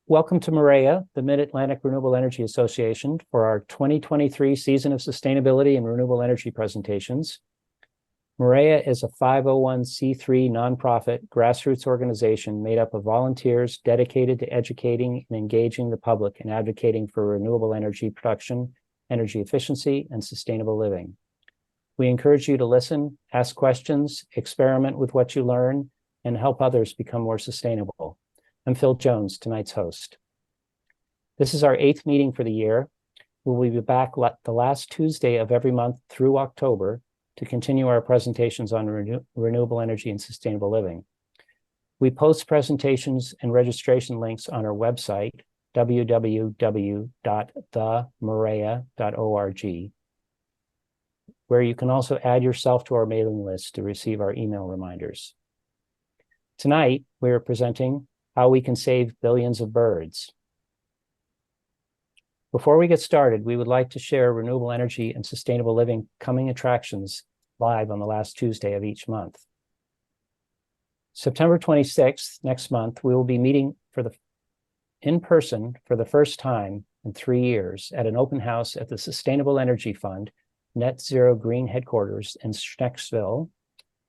Welcome to MAREA, the Mid-Atlantic Renewable Energy Association, for our 2023 season of sustainability and renewable energy presentations. MAREA is a 501c3 nonprofit grassroots organization made up of volunteers dedicated to educating and engaging the public and advocating for renewable energy production, energy efficiency, and sustainable living. We encourage you to listen, ask questions, experiment with what you learn, and help others become more sustainable. I'm Phil Jones, tonight's host. This is our 8th meeting for the year. We'll be back the last Tuesday of every month through October to continue our presentations on renewable energy and sustainable living. We post presentations and registration links on our website, www.themarea.org, where you can also add yourself to our mailing list to receive our email reminders. Tonight, we are presenting How We Can Save Billions of Birds. Before we get started, we would like to share renewable energy and sustainable living coming attractions live on the last Tuesday of each month. September 26th, next month, we will be meeting in person for the first time in 3 years at an open house at the Sustainable Energy Fund Net Zero Green headquarters in Schnecksville,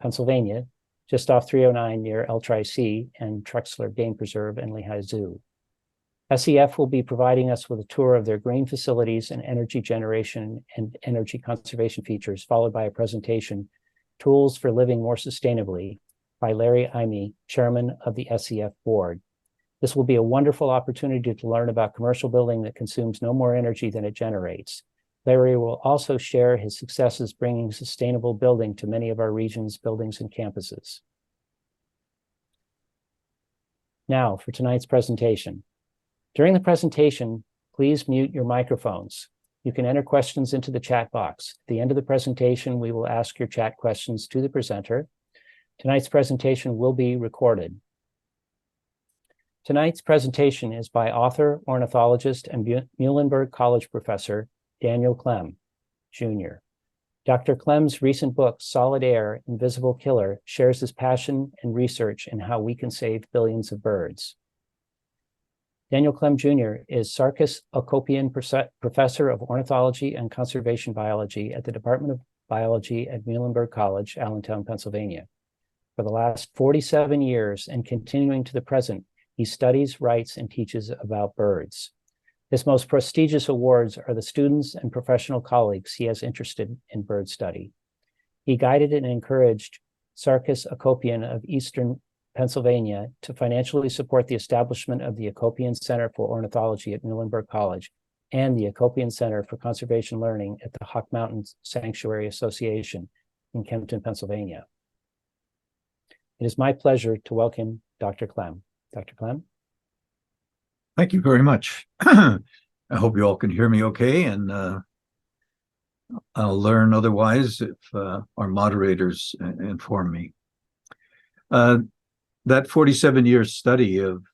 Pennsylvania, just off 309 near El-Tri-C and Trexler Game Preserve and Lehigh Zoo. SEF will be providing us with a tour of their green facilities and energy generation and energy conservation features, followed by a presentation, Tools for Living More Sustainably, by Larry Imey, chairman of the SEF board. This will be a wonderful opportunity to learn about commercial building that consumes no more energy than it generates. Larry will also share his successes bringing sustainable building to many of our region's buildings and campuses. Now for tonight's presentation. During the presentation, please mute your microphones. You can enter questions into the chat box. At the end of the presentation, we will ask your chat questions to the presenter. Tonight's presentation will be recorded. Tonight's presentation is by author, ornithologist, and Muhlenberg College professor, Daniel Klem, Jr. Dr. Klem's recent book, Solid Air, Invisible Killer, shares his passion and research in how we can save billions of birds. Daniel Klem Jr. is Sarkis Akopian Professor of Ornithology and Conservation Biology at the Department of Biology at Muhlenberg College, Allentown, Pennsylvania. For the last 47 years and continuing to the present, he studies, writes, and teaches about birds. His most prestigious awards are the students and professional colleagues he has interested in bird study. He guided and encouraged Sarkis Akopian of Eastern Pennsylvania to financially support the establishment of the Akopian Center for Ornithology at Muhlenberg College and the Akopian Center for Conservation Learning at the Hawk Mountain Sanctuary Association in Kempton, Pennsylvania. It is my pleasure to welcome Dr. Klem. Dr. Klem? Thank you very much. I hope you all can hear me okay, and I'll learn otherwise if our moderators inform me. That 47-year study of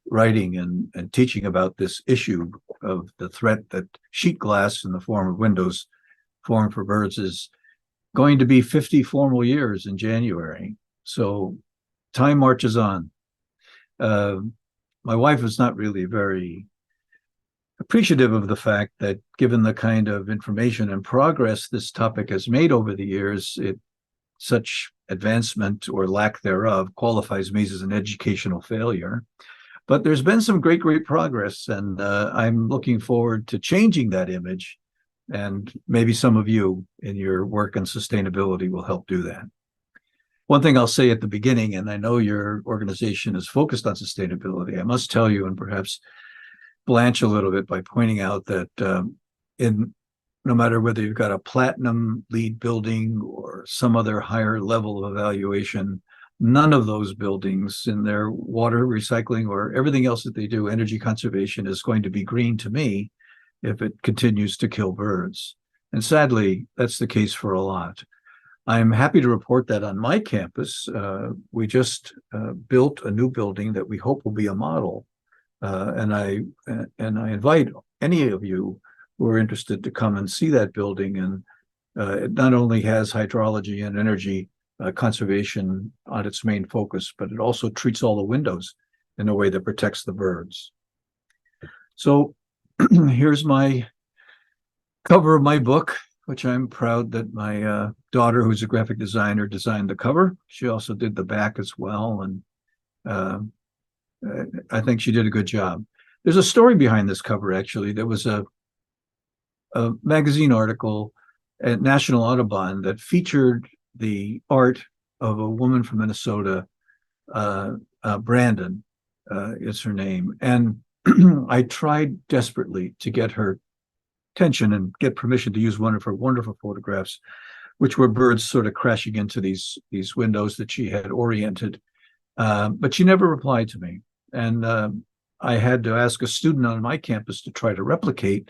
writing and teaching about this issue of the threat that sheet glass in the form of windows form for birds is going to be 50 formal years in January. So time marches on. My wife is not really very appreciative of the fact that given the kind of information and progress this topic has made over the years, such advancement or lack thereof qualifies me as an educational failure. But there's been some great progress, and I'm looking forward to changing that image. And maybe some of you in your work on sustainability will help do that. One thing I'll say at the beginning, and I know your organization is focused on sustainability, I must tell you and perhaps blanch a little bit by pointing out that no matter whether you've got a platinum LEED building or some other higher level of evaluation, none of those buildings in their water recycling or everything else that they do, energy conservation, is going to be green to me if it continues to kill birds. And sadly, that's the case for a lot. I'm happy to report that on my campus, we just built a new building that we hope will be a model. And I invite any of you who are interested to come and see that building. And it not only has hydrology and energy conservation on its main focus, but it also treats all the windows in a way that protects the birds. So here's my cover of my book, which I'm proud that my daughter, who's a graphic designer, designed the cover. She also did the back as well, and uh, I think she did a good job. There's a story behind this cover, actually. There was a magazine article at National Audubon that featured the art of a woman from Minnesota, Brandon is her name. And I tried desperately to get her attention and get permission to use one of her wonderful photographs, which were birds sort of crashing into these windows that she had oriented. But she never replied to me. And I had to ask a student on my campus to try to replicate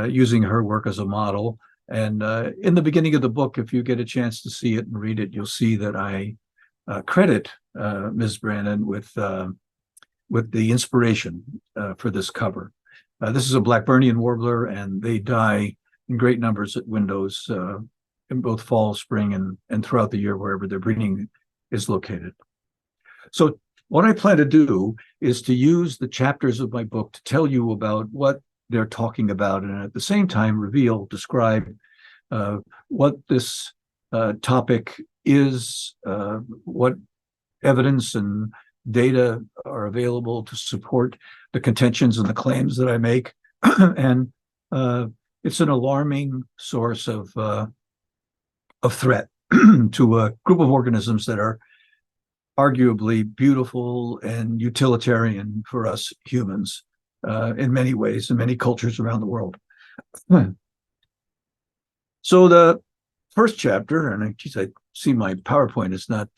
using her work as a model. And in the beginning of the book, if you get a chance to see it and read it, you'll see that I credit Ms. Brandon with the inspiration for this cover. This is a Blackburnian warbler, and they die in great numbers at windows in both fall, spring, and throughout the year, wherever their breeding is located. So what I plan to do is to use the chapters of my book to tell you about what they're talking about, and at the same time describe what this topic is, what evidence and data are available to support the contentions and the claims that I make. And it's an alarming source of threat to a group of organisms that are arguably beautiful and utilitarian for us humans in many ways, in many cultures around the world. So the first chapter, and I see my PowerPoint is not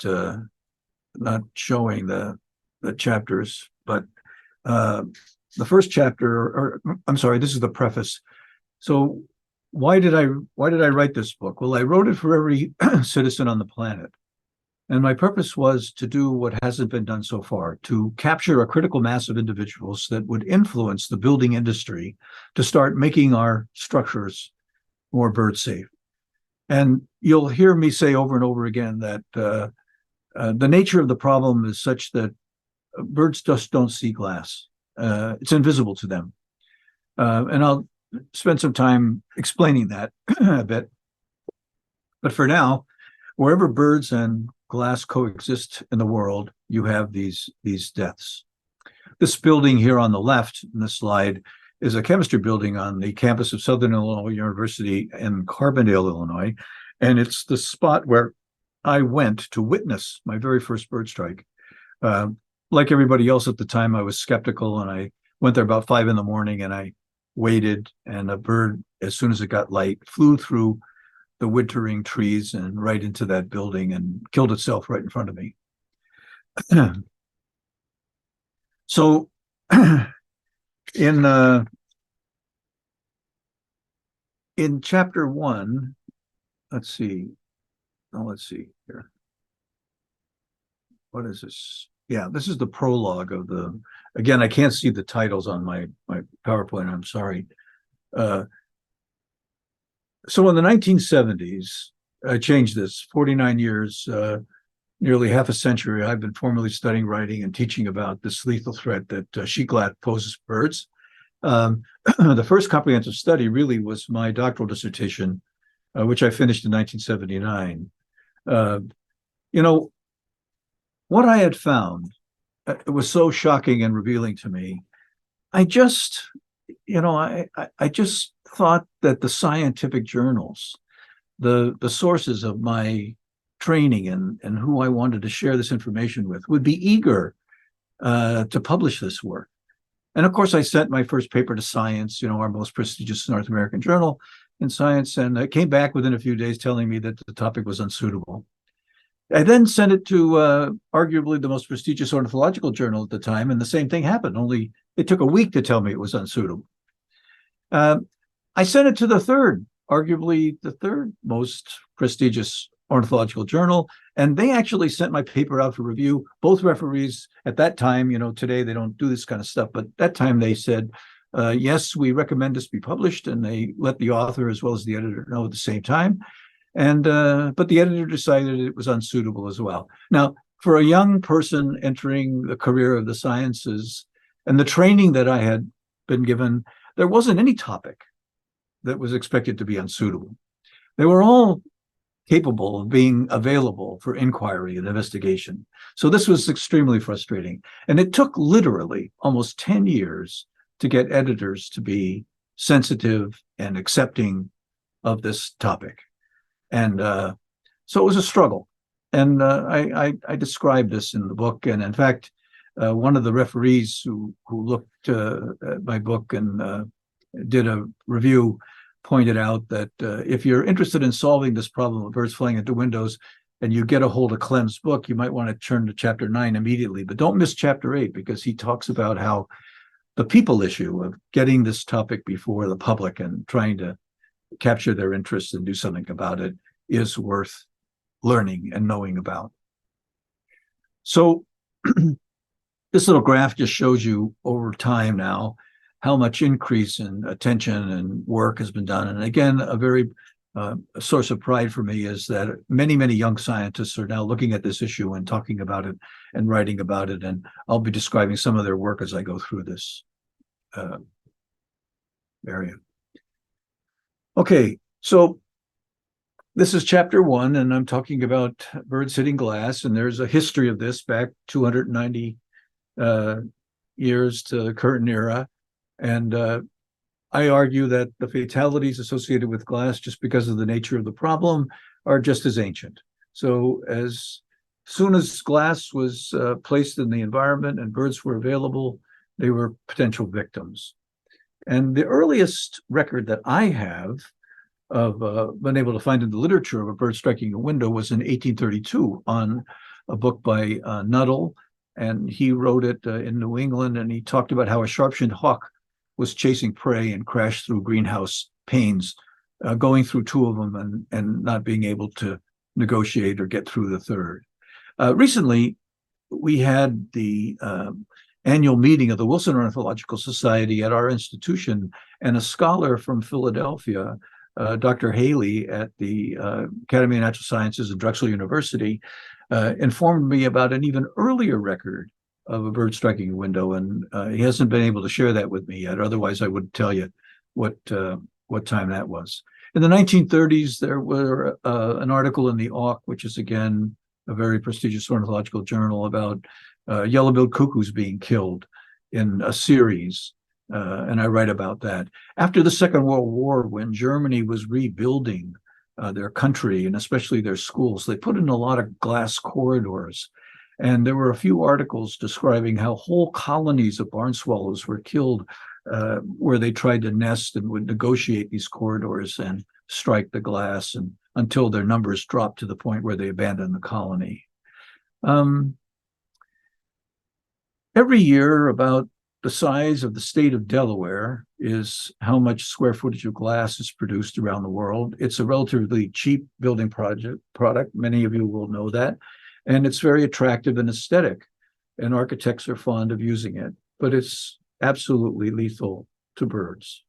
showing the chapters, but the first chapter, or I'm sorry, this is the preface. So why did I write this book? Well, I wrote it for every citizen on the planet. And my purpose was to do what hasn't been done so far, to capture a critical mass of individuals that would influence the building industry to start making our structures more bird safe. And you'll hear me say over and over again that the nature of the problem is such that birds just don't see glass. It's invisible to them. And I'll spend some time explaining that a bit. But for now, wherever birds and glass coexist in the world, you have these deaths. This building here on the left in this slide is a chemistry building on the campus of Southern Illinois University in Carbondale, Illinois. And it's the spot where I went to witness my very first bird strike. Like everybody else at the time, I was skeptical, and I went there about 5 a.m. and I waited, and a bird, as soon as it got light, flew through the wintering trees and right into that building and killed itself right in front of me. So in chapter 1, let's see here. What is this? Yeah, this is the prologue of again, I can't see the titles on my PowerPoint, I'm sorry. So in the 1970s, I changed this, 49 years, nearly half a century, I've been formally studying, writing, and teaching about this lethal threat that sheet-glass poses to birds. The first comprehensive study really was my doctoral dissertation, which I finished in 1979. What I had found, it was so shocking and revealing to me. I just thought that the scientific journals, the sources of my training and who I wanted to share this information with, would be eager to publish this work. And of course, I sent my first paper to Science, our most prestigious North American journal in science, and it came back within a few days telling me that the topic was unsuitable. I then sent it to arguably the most prestigious ornithological journal at the time, and the same thing happened, only it took a week to tell me it was unsuitable. I sent it to arguably the third most prestigious ornithological journal, and they actually sent my paper out for review. Both referees at that time, today they don't do this kind of stuff, but that time they said, yes, we recommend this be published, and they let the author as well as the editor know at the same time. And but the editor decided it was unsuitable as well. Now, for a young person entering the career of the sciences and the training that I had been given, there wasn't any topic that was expected to be unsuitable. They were all capable of being available for inquiry and investigation. So this was extremely frustrating. And it took literally almost 10 years to get editors to be sensitive and accepting of this topic. And so it was a struggle. And I described this in the book. And in fact, one of the referees who looked at my book and did a review pointed out that if you're interested in solving this problem of birds flying into windows and you get a hold of Klem's book, you might want to turn to chapter 9 immediately. But don't miss chapter 8, because he talks about how the people issue of getting this topic before the public and trying to capture their interest and do something about it is worth learning and knowing about. So this little graph just shows you over time now how much increase in attention and work has been done. And again, a very a source of pride for me is that many, many young scientists are now looking at this issue and talking about it and writing about it. And I'll be describing some of their work as I go through this area. Okay, so this is chapter 1, and I'm talking about birds hitting glass. And there's a history of this back 290 years to the current era. And I argue that the fatalities associated with glass, just because of the nature of the problem, are just as ancient. So as soon as glass was placed in the environment and birds were available, they were potential victims. And the earliest record that I have of been able to find in the literature of a bird striking a window was in 1832 on a book by Nuttall. And he wrote it in New England, and he talked about how a sharp-shinned hawk was chasing prey and crashed through greenhouse panes, going through 2 of them and not being able to negotiate or get through the third. Recently, we had the annual meeting of the Wilson Ornithological Society at our institution, and a scholar from Philadelphia, Dr. Haley at the Academy of Natural Sciences at Drexel University, informed me about an even earlier record of a bird striking a window, and he hasn't been able to share that with me yet. Otherwise, I would tell you what time that was. In the 1930s, there were an article in the Auk, which is again a very prestigious ornithological journal, about yellow-billed cuckoos being killed in a series, and I write about that. After the Second World War, when Germany was rebuilding their country and especially their schools, they put in a lot of glass corridors. And there were a few articles describing how whole colonies of barn swallows were killed where they tried to nest and would negotiate these corridors and strike the glass, and until their numbers dropped to the point where they abandoned the colony. Every year, about the size of the state of Delaware is how much square footage of glass is produced around the world. It's a relatively cheap building product. Many of you will know that. And it's very attractive and aesthetic, and architects are fond of using it, but it's absolutely lethal to birds.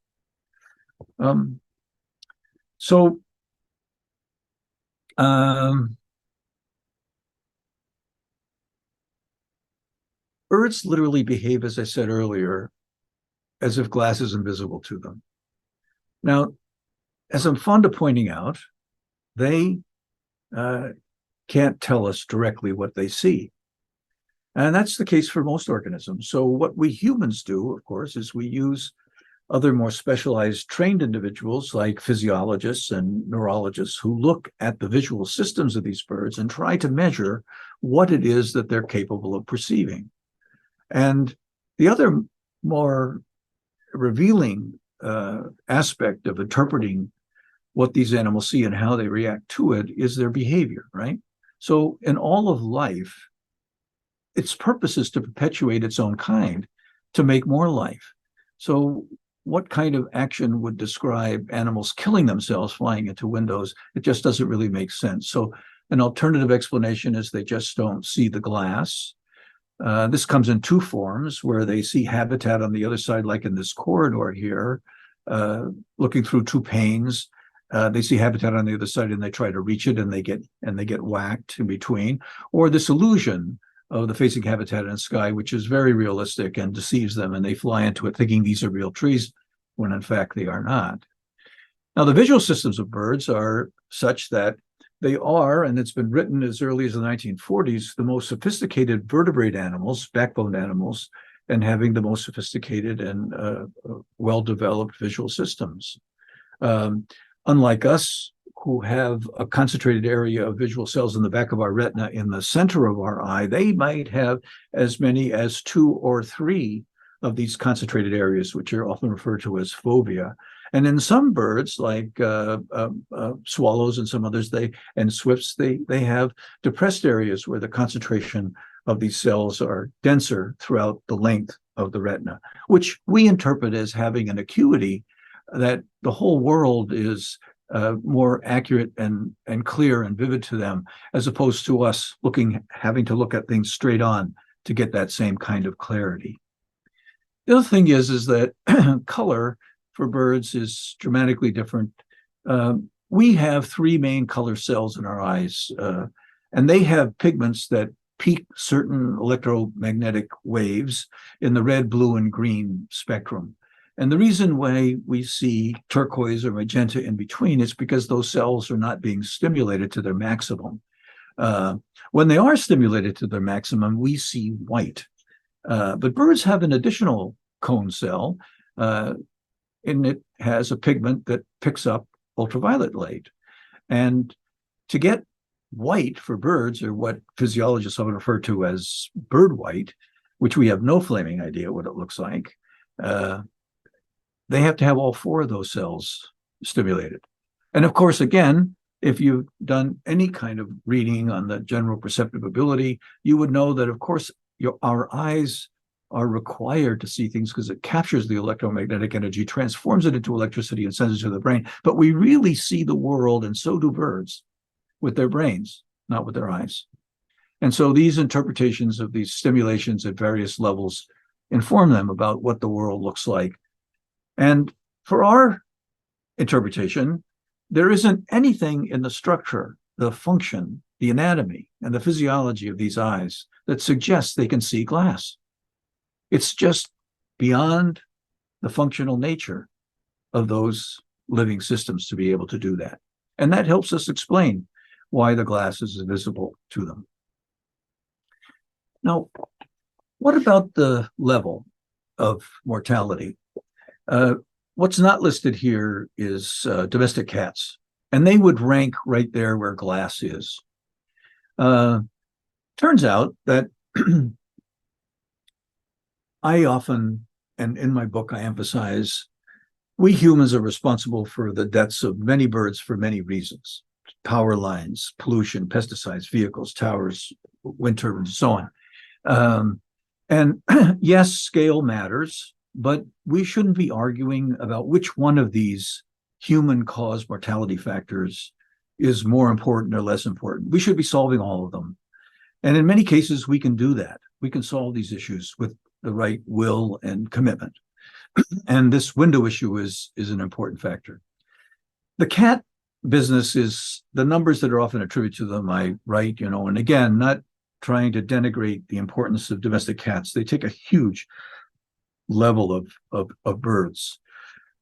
Birds literally behave, as I said earlier, as if glass is invisible to them. Now, as I'm fond of pointing out, they can't tell us directly what they see. And that's the case for most organisms. So what we humans do, of course, is we use other more specialized trained individuals like physiologists and neurologists who look at the visual systems of these birds and try to measure what it is that they're capable of perceiving. And the other more revealing aspect of interpreting what these animals see and how they react to it is their behavior, right? So in all of life, its purpose is to perpetuate its own kind, to make more life. So what kind of action would describe animals killing themselves flying into windows? It just doesn't really make sense. So an alternative explanation is they just don't see the glass. This comes in 2 forms, where they see habitat on the other side, like in this corridor here, looking through 2 panes. They see habitat on the other side and they try to reach it, and they get whacked in between. Or this illusion of the facing habitat in the sky, which is very realistic and deceives them, and they fly into it thinking these are real trees, when in fact they are not. Now, the visual systems of birds are such that they are, and it's been written as early as the 1940s, the most sophisticated vertebrate animals, backbone animals, and having the most sophisticated and well-developed visual systems. Unlike us, who have a concentrated area of visual cells in the back of our retina in the center of our eye, they might have as many as 2 or 3 of these concentrated areas, which are often referred to as fovea. And in some birds, like swallows and some others, and swifts, they have depressed areas where the concentration of these cells are denser throughout the length of the retina, which we interpret as having an acuity that the whole world is more accurate and clear and vivid to them, as opposed to us having to look at things straight on to get that same kind of clarity. The other thing is that color for birds is dramatically different. We have 3 main color cells in our eyes, and they have pigments that peak certain electromagnetic waves in the red, blue, and green spectrum. And the reason why we see turquoise or magenta in between is because those cells are not being stimulated to their maximum. When they are stimulated to their maximum, we see white. But birds have an additional cone cell, and it has a pigment that picks up ultraviolet light. And to get white for birds, or what physiologists often refer to as bird white, which we have no flaming idea what it looks like, they have to have all 4 of those cells stimulated. And of course, again, if you've done any kind of reading on the general perceptive ability, you would know that, of course, our eyes are required to see things because it captures the electromagnetic energy, transforms it into electricity, and sends it to the brain. But we really see the world, and so do birds, with their brains, not with their eyes. And so these interpretations of these stimulations at various levels inform them about what the world looks like. And for our interpretation, there isn't anything in the structure, the function, the anatomy, and the physiology of these eyes that suggests they can see glass. It's just beyond the functional nature of those living systems to be able to do that. And that helps us explain why the glass is invisible to them. Now, what about the level of mortality? What's not listed here is domestic cats, and they would rank right there where glass is. Turns out that I often, and in my book, I emphasize, we humans are responsible for the deaths of many birds for many reasons: power lines, pollution, pesticides, vehicles, towers, wind turbines, and so on. And yes, scale matters, but we shouldn't be arguing about which one of these human-caused mortality factors is more important or less important. We should be solving all of them. And in many cases, we can do that. We can solve these issues with the right will and commitment. And this window issue is an important factor. The cat business is the numbers that are often attributed to them, I write, and again, not trying to denigrate the importance of domestic cats. They take a huge level of birds.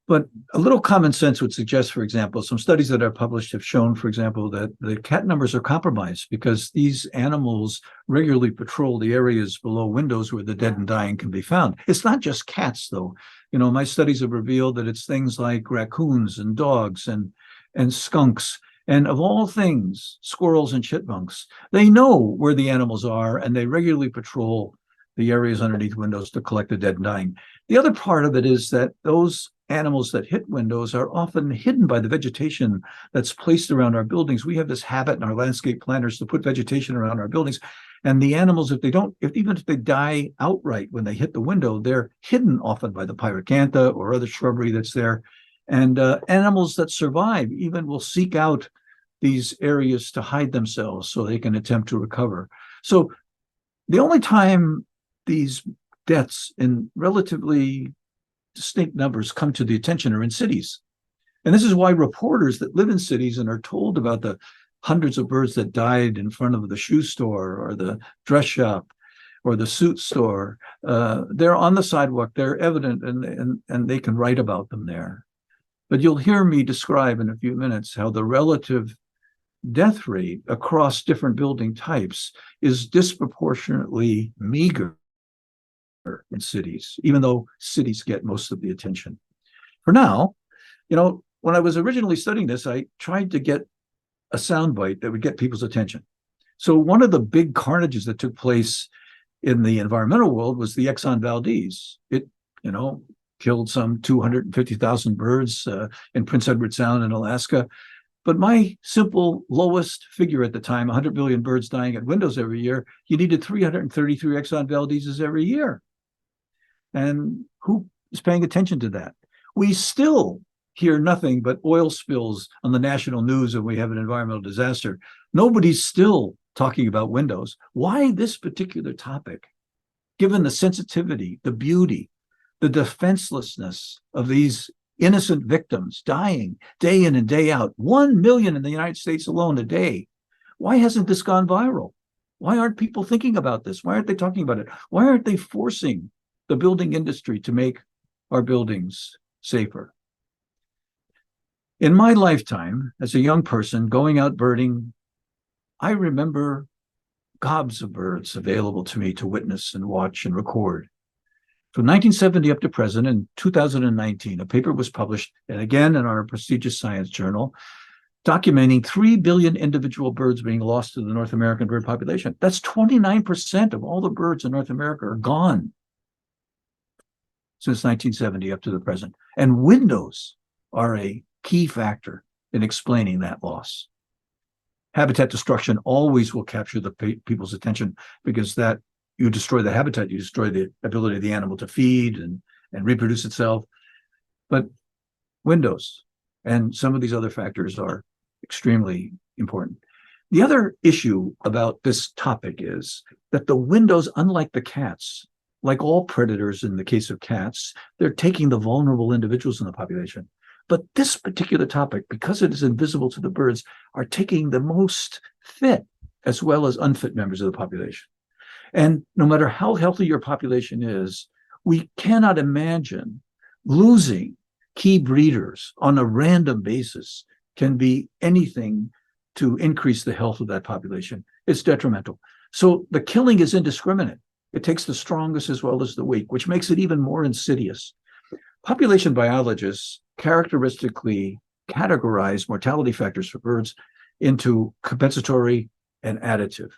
But a little common sense would suggest, for example, some studies that are published have shown, for example, that the cat numbers are compromised because these animals regularly patrol the areas below windows where the dead and dying can be found. It's not just cats, though. My studies have revealed that it's things like raccoons and dogs and skunks, and of all things, squirrels and chipmunks. They know where the animals are, and they regularly patrol the areas underneath windows to collect the dead and dying. The other part of it is that those animals that hit windows are often hidden by the vegetation that's placed around our buildings. We have this habit in our landscape planners to put vegetation around our buildings. And the animals, even if they die outright when they hit the window, they're hidden often by the pyracantha or other shrubbery that's there. And animals that survive even will seek out these areas to hide themselves so they can attempt to recover. So the only time these deaths in relatively distinct numbers come to the attention are in cities. And this is why reporters that live in cities and are told about the hundreds of birds that died in front of the shoe store or the dress shop or the suit store. They're on the sidewalk, they're evident, and they can write about them there. But you'll hear me describe in a few minutes how the relative death rate across different building types is disproportionately meager in cities, even though cities get most of the attention. For now, when I was originally studying this, I tried to get a soundbite that would get people's attention. So one of the big carnages that took place in the environmental world was the Exxon Valdez. It, killed some 250,000 birds in Prince Edward Sound in Alaska. But my simple lowest figure at the time, 100 billion birds dying at windows every year, you needed 333 Exxon Valdezes every year. And who is paying attention to that? We still hear nothing but oil spills on the national news when we have an environmental disaster. Nobody's still talking about windows. Why this particular topic? Given the sensitivity, the beauty, the defenselessness of these innocent victims dying day in and day out, 1 million in the United States alone a day. Why hasn't this gone viral? Why aren't people thinking about this? Why aren't they talking about it? Why aren't they forcing the building industry to make our buildings safer? In my lifetime, as a young person going out birding, I remember gobs of birds available to me to witness and watch and record. From 1970 up to present, in 2019, a paper was published, and again in our prestigious science journal, documenting 3 billion individual birds being lost to the North American bird population. That's 29% of all the birds in North America are gone since 1970 up to the present. And windows are a key factor in explaining that loss. Habitat destruction always will capture the people's attention, because that you destroy the habitat, you destroy the ability of the animal to feed and reproduce itself. But windows and some of these other factors are extremely important. The other issue about this topic is that the windows, unlike the cats, like all predators in the case of cats, they're taking the vulnerable individuals in the population. But this particular topic, because it is invisible to the birds, are taking the most fit as well as unfit members of the population. And no matter how healthy your population is, we cannot imagine losing key breeders on a random basis can be anything to increase the health of that population. It's detrimental. So the killing is indiscriminate. It takes the strongest as well as the weak, which makes it even more insidious. Population biologists characteristically categorize mortality factors for birds into compensatory and additive.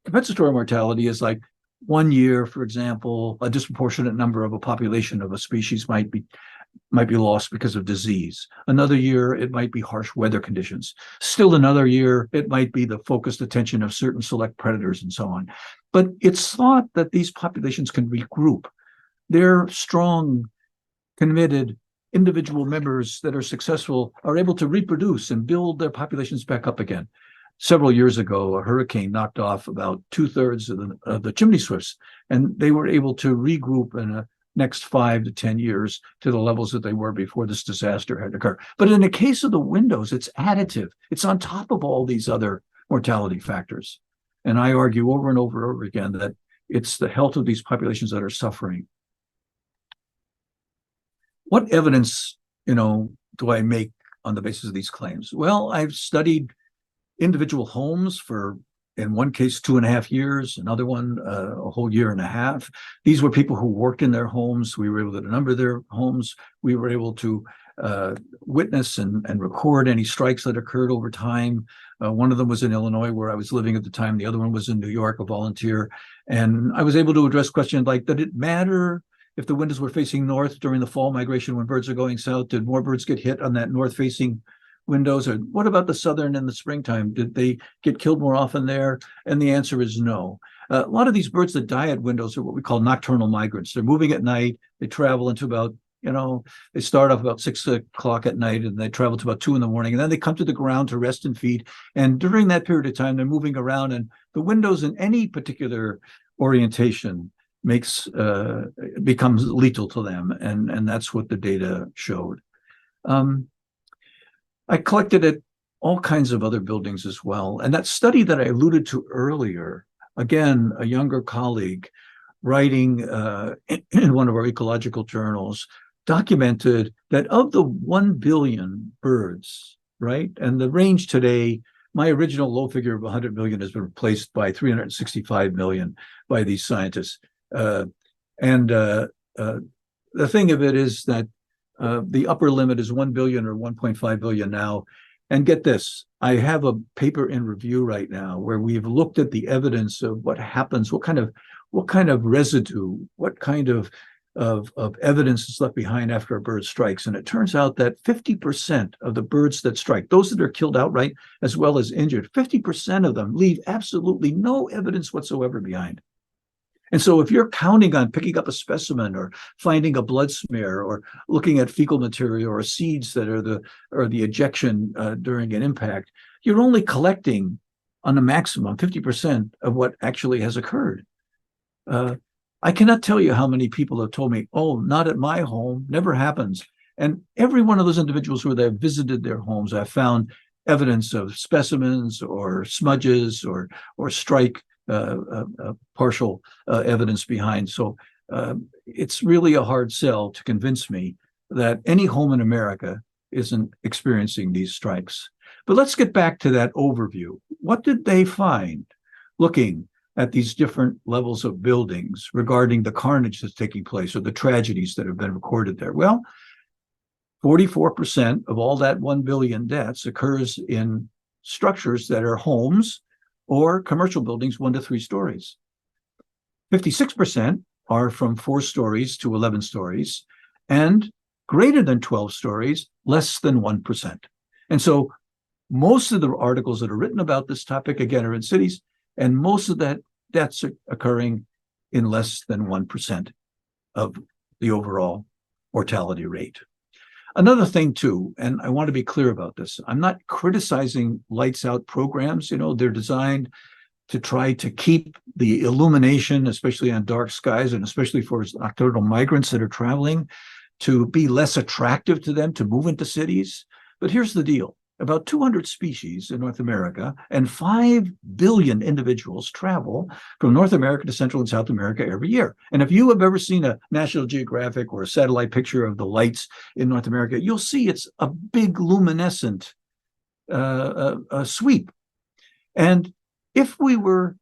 Compensatory mortality is like 1 year, for example, a disproportionate number of a population of a species might be lost because of disease. Another year, it might be harsh weather conditions. Still another year, it might be the focused attention of certain select predators and so on. But it's thought that these populations can regroup. They're strong, committed individual members that are successful are able to reproduce and build their populations back up again. Several years ago, a hurricane knocked off about 2/3 of the chimney swifts, and they were able to regroup in the next 5 to 10 years to the levels that they were before this disaster had occurred. But in the case of the windows, it's additive. It's on top of all these other mortality factors. And I argue over and over and over again that it's the health of these populations that are suffering. What evidence, do I make on the basis of these claims? Well, I've studied individual homes for, in one case, 2.5 years, another one, a whole year and a half. These were people who worked in their homes. We were able to number their homes. We were able to witness and record any strikes that occurred over time. One of them was in Illinois, where I was living at the time. The other one was in New York, a volunteer. And I was able to address questions like, did it matter if the windows were facing north during the fall migration when birds are going south? Did more birds get hit on that north-facing windows? Or what about the southern in the springtime? Did they get killed more often there? And the answer is no. A lot of these birds that die at windows are what we call nocturnal migrants. They're moving at night. They travel into about, they start off about 6 o'clock at night and they travel to about 2 in the morning. And then they come to the ground to rest and feed. And during that period of time, they're moving around, and the windows in any particular orientation becomes lethal to them. And that's what the data showed. I collected at all kinds of other buildings as well. And that study that I alluded to earlier, again, a younger colleague writing in one of our ecological journals, documented that of the 1 billion birds, right? And the range today, my original low figure of 100 million has been replaced by 365 million by these scientists. The thing of it is that the upper limit is 1 billion or 1.5 billion now. And get this, I have a paper in review right now where we've looked at the evidence of what happens, what kind of residue, what kind of evidence is left behind after a bird strikes. And it turns out that 50% of the birds that strike, those that are killed outright as well as injured, 50% of them leave absolutely no evidence whatsoever behind. And so if you're counting on picking up a specimen or finding a blood smear or looking at fecal material or seeds that are the ejection during an impact, you're only collecting on a maximum 50% of what actually has occurred. I cannot tell you how many people have told me, oh, not at my home, never happens. And every one of those individuals where they've visited their homes, I've found evidence of specimens or smudges or strike partial evidence behind. So it's really a hard sell to convince me that any home in America isn't experiencing these strikes. But let's get back to that overview. What did they find looking at these different levels of buildings regarding the carnage that's taking place or the tragedies that have been recorded there? Well, 44% of all that 1 billion deaths occurs in structures that are homes or commercial buildings 1 to 3 stories. 56% are from 4 stories to 11 stories, and greater than 12 stories, less than 1%. And so most of the articles that are written about this topic, again, are in cities, and most of that deaths are occurring in less than 1% of the overall mortality rate. Another thing too, and I want to be clear about this, I'm not criticizing lights out programs. They're designed to try to keep the illumination, especially on dark skies, and especially for nocturnal migrants that are traveling, to be less attractive to them to move into cities. But here's the deal. About 200 species in North America and 5 billion individuals travel from North America to Central and South America every year. And if you have ever seen a National Geographic or a satellite picture of the lights in North America, you'll see it's a big luminescent sweep. And if we were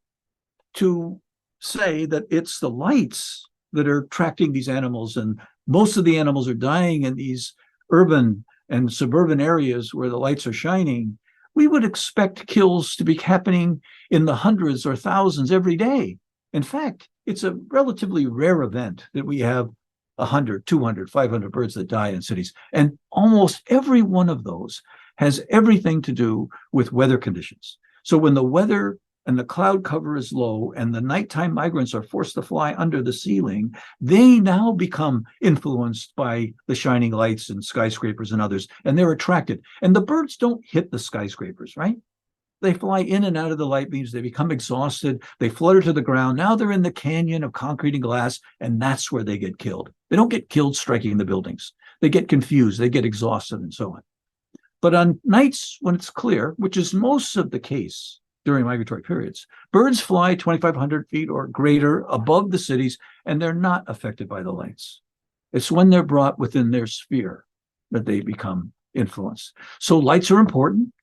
to say that it's the lights that are attracting these animals, and most of the animals are dying in these urban and suburban areas where the lights are shining, we would expect kills to be happening in the hundreds or thousands every day. In fact, it's a relatively rare event that we have 100, 200, 500 birds that die in cities. And almost every one of those has everything to do with weather conditions. So when the weather and the cloud cover is low and the nighttime migrants are forced to fly under the ceiling, they now become influenced by the shining lights and skyscrapers and others, and they're attracted. And the birds don't hit the skyscrapers, right? They fly in and out of the light beams. They become exhausted. They flutter to the ground. Now they're in the canyon of concrete and glass, and that's where they get killed. They don't get killed striking the buildings. They get confused. They get exhausted and so on. But on nights when it's clear, which is most of the case during migratory periods, birds fly 2,500 feet or greater above the cities, and they're not affected by the lights. It's when they're brought within their sphere that they become influenced. So lights are important.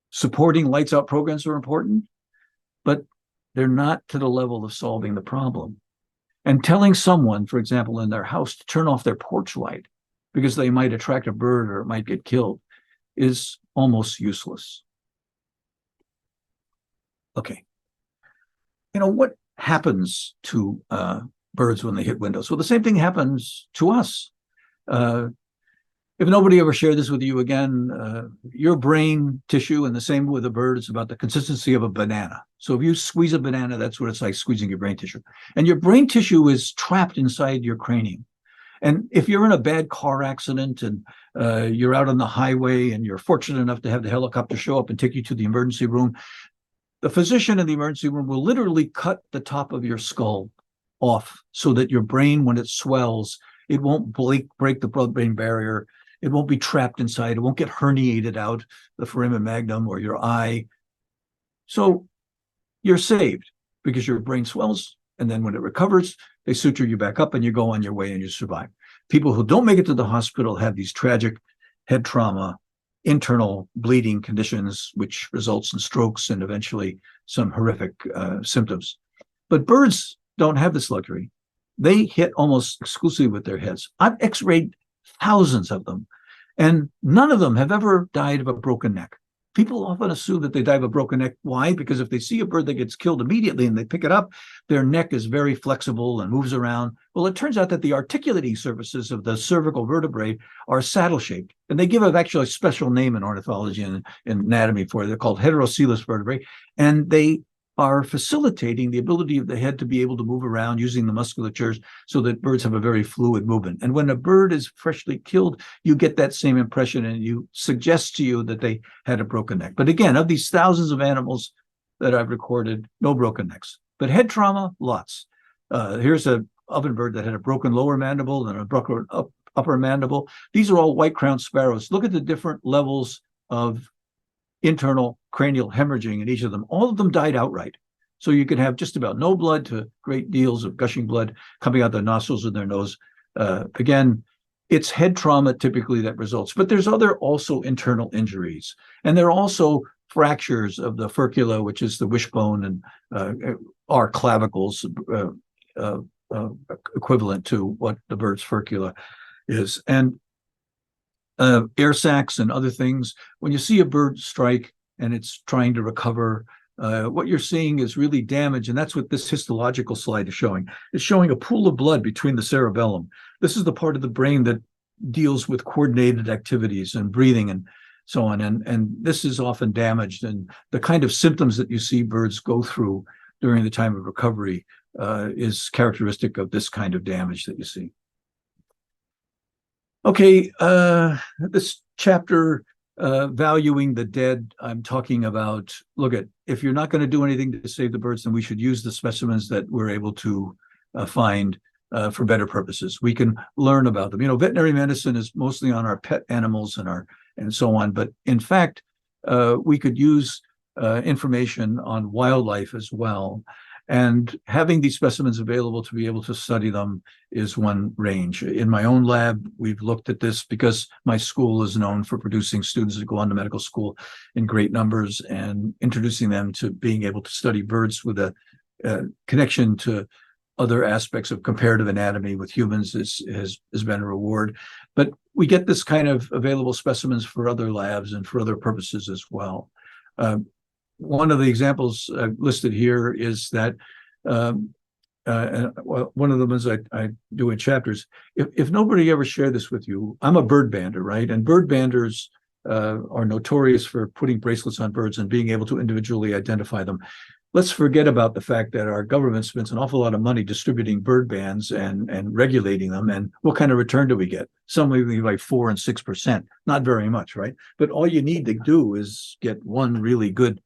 Supporting lights out programs are important, but they're not to the level of solving the problem. And telling someone, for example, in their house to turn off their porch light because they might attract a bird or it might get killed is almost useless. Okay. What happens to birds when they hit windows? Well, the same thing happens to us. If nobody ever shared this with you again, your brain tissue, and the same with a bird, is about the consistency of a banana. So if you squeeze a banana, that's what it's like squeezing your brain tissue. And your brain tissue is trapped inside your cranium. And if you're in a bad car accident and you're out on the highway and you're fortunate enough to have the helicopter show up and take you to the emergency room, the physician in the emergency room will literally cut the top of your skull off so that your brain, when it swells, it won't break the blood-brain barrier. It won't be trapped inside. It won't get herniated out, the foramen magnum or your eye. So you're saved because your brain swells And then when it recovers, they suture you back up and you go on your way and you survive. People who don't make it to the hospital have these tragic head trauma, internal bleeding conditions, which results in strokes and eventually some horrific symptoms. But birds don't have this luxury. They hit almost exclusively with their heads. I've x-rayed thousands of them, and none of them have ever died of a broken neck. People often assume that they die of a broken neck. Why? Because if they see a bird that gets killed immediately and they pick it up, their neck is very flexible and moves around. Well, it turns out that the articulating surfaces of the cervical vertebrae are saddle-shaped, and they give it actually a special name in ornithology and in anatomy for it. They're called heterocoelous vertebrae, and they are facilitating the ability of the head to be able to move around using the musculatures so that birds have a very fluid movement. And when a bird is freshly killed, you get that same impression and you suggest to you that they had a broken neck. But again, of these thousands of animals that I've recorded, no broken necks. But head trauma, lots. Here's a ovenbird that had a broken lower mandible and a broken upper mandible. These are all white-crowned sparrows. Look at the different levels of internal cranial hemorrhaging in each of them. All of them died outright. So you can have just about no blood to great deals of gushing blood coming out their nostrils and their nose. Again, it's head trauma typically that results, but there's other also internal injuries. And there are also fractures of the furcula, which is the wishbone, and our clavicles, equivalent to what the bird's furcula is. And air sacs and other things. When you see a bird strike and it's trying to recover, what you're seeing is really damage, and that's what this histological slide is showing. It's showing a pool of blood between the cerebellum. This is the part of the brain that deals with coordinated activities and breathing and so on, and this is often damaged, and the kind of symptoms that you see birds go through during the time of recovery is characteristic of this kind of damage that you see. Okay, this chapter, valuing the dead, I'm talking about, look at, if you're not going to do anything to save the birds, then we should use the specimens that we're able to find for better purposes. We can learn about them. You know, veterinary medicine is mostly on our pet animals and so on, but in fact, we could use information on wildlife as well. And having these specimens available to be able to study them is one range. In my own lab, we've looked at this because my school is known for producing students that go on to medical school in great numbers, and introducing them to being able to study birds with a connection to other aspects of comparative anatomy with humans has been a reward. But we get this kind of available specimens for other labs and for other purposes as well. One of the examples listed here is that one of them is I do in chapters. If nobody ever shared this with you, I'm a bird bander, right? And bird banders are notorious for putting bracelets on birds and being able to individually identify them. Let's forget about the fact that our government spends an awful lot of money distributing bird bands and regulating them. And what kind of return do we get? Something like 4 and 6%, not very much, right? But all you need to do is get one really good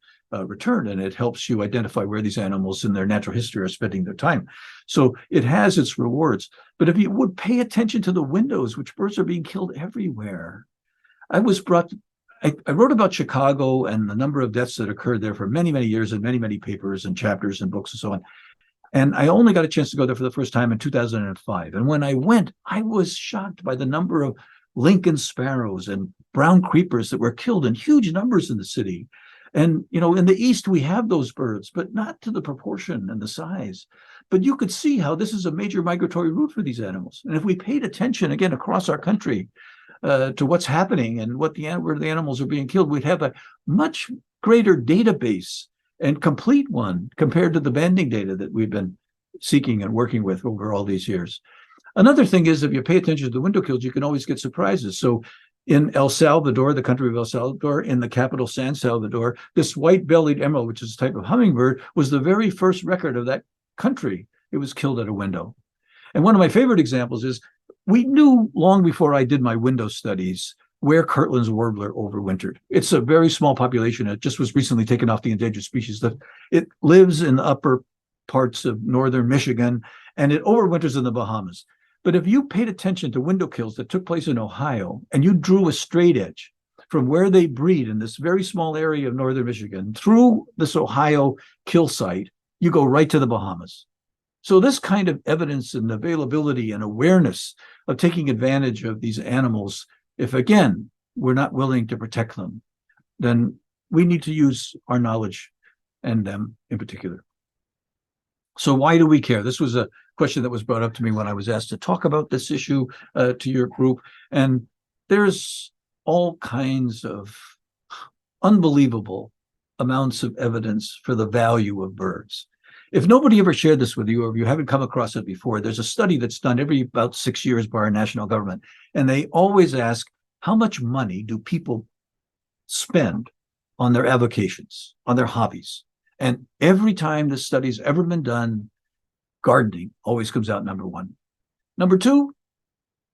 return, and it helps you identify where these animals in their natural history are spending their time. So it has its rewards. But if you would pay attention to the windows, which birds are being killed everywhere. I wrote about Chicago and the number of deaths that occurred there for many, many years, and many, many papers and chapters and books and so on. And I only got a chance to go there for the first time in 2005. And when I went, I was shocked by the number of Lincoln sparrows and brown creepers that were killed in huge numbers in the city. And, you know, in the East, we have those birds, but not to the proportion and the size. But you could see how this is a major migratory route for these animals. And if we paid attention, again, across our country to what's happening and where the animals are being killed, we'd have a much greater database and complete one compared to the banding data that we've been seeking and working with over all these years. Another thing is, if you pay attention to the window kills, you can always get surprises. So in El Salvador, the country of El Salvador, in the capital San Salvador, this white-bellied emerald, which is a type of hummingbird, was the very first record of that country. It was killed at a window. And one of my favorite examples is, we knew long before I did my window studies where Kirtland's warbler overwintered. It's a very small population. It just was recently taken off the endangered species list. It lives in the upper parts of northern Michigan, and it overwinters in the Bahamas. But if you paid attention to window kills that took place in Ohio, and you drew a straight edge from where they breed in this very small area of northern Michigan through this Ohio kill site, you go right to the Bahamas. So this kind of evidence and availability and awareness of taking advantage of these animals, if again, we're not willing to protect them, then we need to use our knowledge and them in particular. So why do we care? This was a question that was brought up to me when I was asked to talk about this issue to your group. And there's all kinds of unbelievable amounts of evidence for the value of birds. If nobody ever shared this with you, or if you haven't come across it before, there's a study that's done every about 6 years by our national government. And they always ask, how much money do people spend on their avocations, on their hobbies? And every time this study's ever been done, gardening always comes out number one. Number two,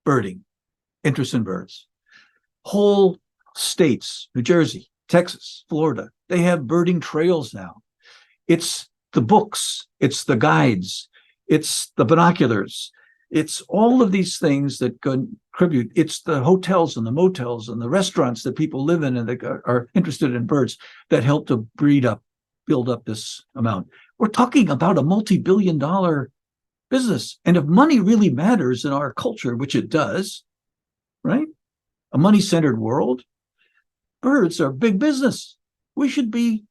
birding, interest in birds. Whole states, New Jersey, Texas, Florida, they have birding trails now. It's the books, it's the guides, it's the binoculars, it's all of these things that contribute. It's the hotels and the motels and the restaurants that people live in and that are interested in birds that help to build up this amount. We're talking about a multi-billion-dollar business. And if money really matters in our culture, which it does, right? A money-centered world, birds are big business. We should be,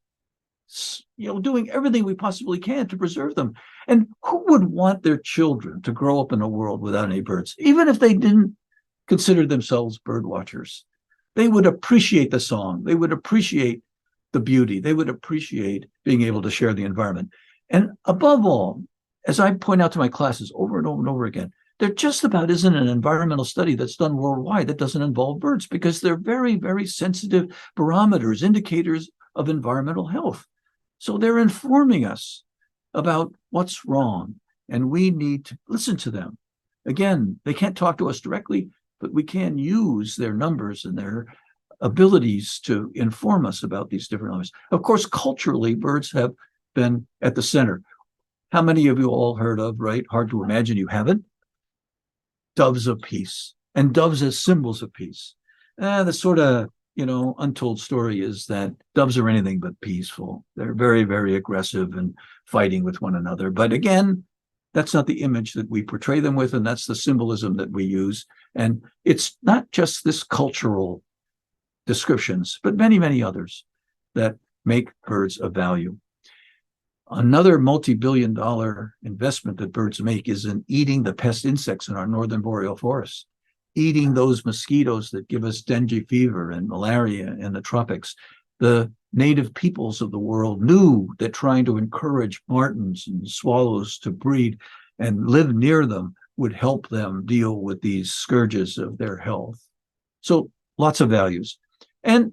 doing everything we possibly can to preserve them. And who would want their children to grow up in a world without any birds? Even if they didn't consider themselves bird watchers, they would appreciate the song. They would appreciate the beauty. They would appreciate being able to share the environment. And above all, as I point out to my classes over and over and over again, there just about isn't an environmental study that's done worldwide that doesn't involve birds, because they're very, very sensitive barometers, indicators of environmental health. So they're informing us about what's wrong, and we need to listen to them. Again, they can't talk to us directly, but we can use their numbers and their abilities to inform us about these different elements. Of course, culturally, birds have been at the center. How many of you all heard of, right? Hard to imagine you haven't. Doves of peace, and doves as symbols of peace. The sort of, untold story is that doves are anything but peaceful. They're very, very aggressive and fighting with one another. But again, that's not the image that we portray them with, and that's the symbolism that we use. And it's not just this cultural descriptions, but many, many others that make birds of value. Another multi-billion-dollar investment that birds make is in eating the pest insects in our northern boreal forests, eating those mosquitoes that give us dengue fever and malaria in the tropics. The native peoples of the world knew that trying to encourage martins and swallows to breed and live near them would help them deal with these scourges of their health. So lots of values. And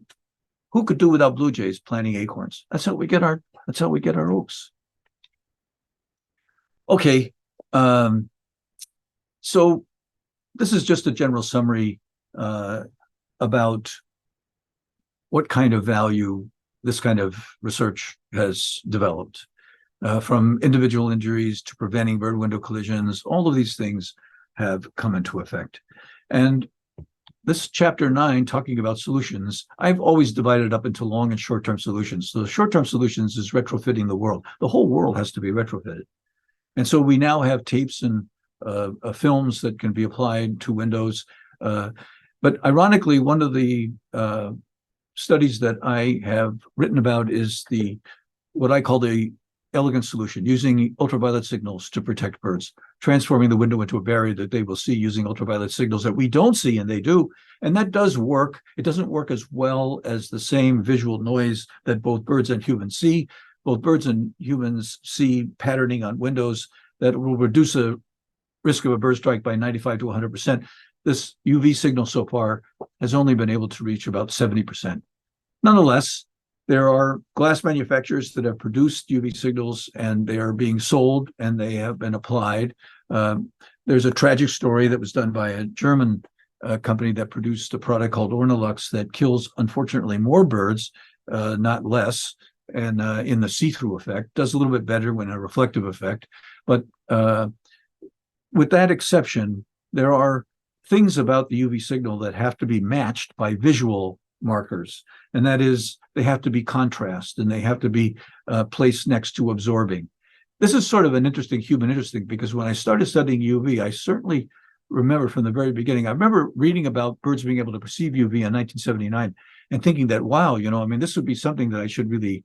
who could do without blue jays planting acorns? That's how we get our oaks. Okay, so this is just a general summary about what kind of value this kind of research has developed, from individual injuries to preventing bird window collisions. All of these things have come into effect. And this chapter 9, talking about solutions, I've always divided up into long and short-term solutions. So the short-term solutions is retrofitting the world. The whole world has to be retrofitted. And so we now have tapes and films that can be applied to windows. But ironically, one of the studies that I have written about is what I call the elegant solution, using ultraviolet signals to protect birds, transforming the window into a barrier that they will see using ultraviolet signals that we don't see, and they do. And that does work. It doesn't work as well as the same visual noise that both birds and humans see. Both birds and humans see patterning on windows that will reduce the risk of a bird strike by 95 to 100%. This UV signal so far has only been able to reach about 70%. Nonetheless, there are glass manufacturers that have produced UV signals, and they are being sold, and they have been applied. There's a tragic story that was done by a German company that produced a product called Ornithologist that kills, unfortunately, more birds, not less, and in the see-through effect, does a little bit better when a reflective effect. But with that exception, there are things about the UV signal that have to be matched by visual markers, and that is they have to be contrast, and they have to be placed next to absorbing. this is sort of an interesting human interesting because when I started studying UV, I certainly remember from the very beginning, I remember reading about birds being able to perceive UV in 1979 and thinking that, wow, I mean, this would be something that I should really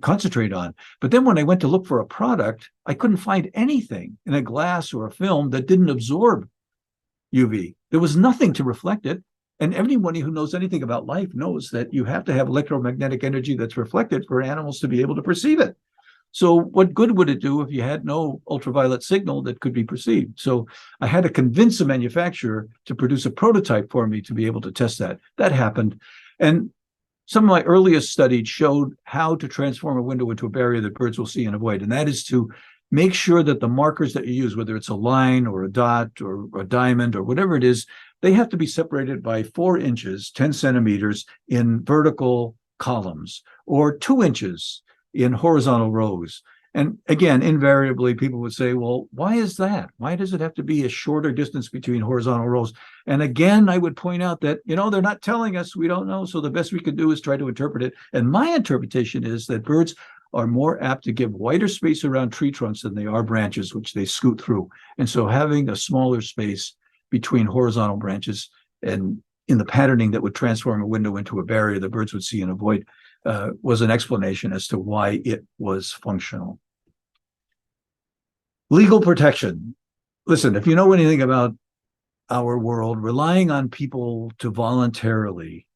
concentrate on. But then when I went to look for a product, I couldn't find anything in a glass or a film that didn't absorb UV. There was nothing to reflect it. And anyone who knows anything about life knows that you have to have electromagnetic energy that's reflected for animals to be able to perceive it. So what good would it do if you had no ultraviolet signal that could be perceived? So I had to convince a manufacturer to produce a prototype for me to be able to test that. That happened. And some of my earliest studies showed how to transform a window into a barrier that birds will see and avoid. And that is to make sure that the markers that you use, whether it's a line or a dot or a diamond or whatever it is, they have to be separated by 4 inches, 10 centimeters in vertical columns, or 2 inches in horizontal rows. And again, invariably, people would say, well, why is that? Why does it have to be a shorter distance between horizontal rows? And again, I would point out that, they're not telling us, we don't know. So the best we could do is try to interpret it. And my interpretation is that birds are more apt to give wider space around tree trunks than they are branches, which they scoot through. And so having a smaller space between horizontal branches and in the patterning that would transform a window into a barrier the birds would see and avoid was an explanation as to why it was functional. Legal protection. Listen, if you know anything about our world, relying on people to voluntarily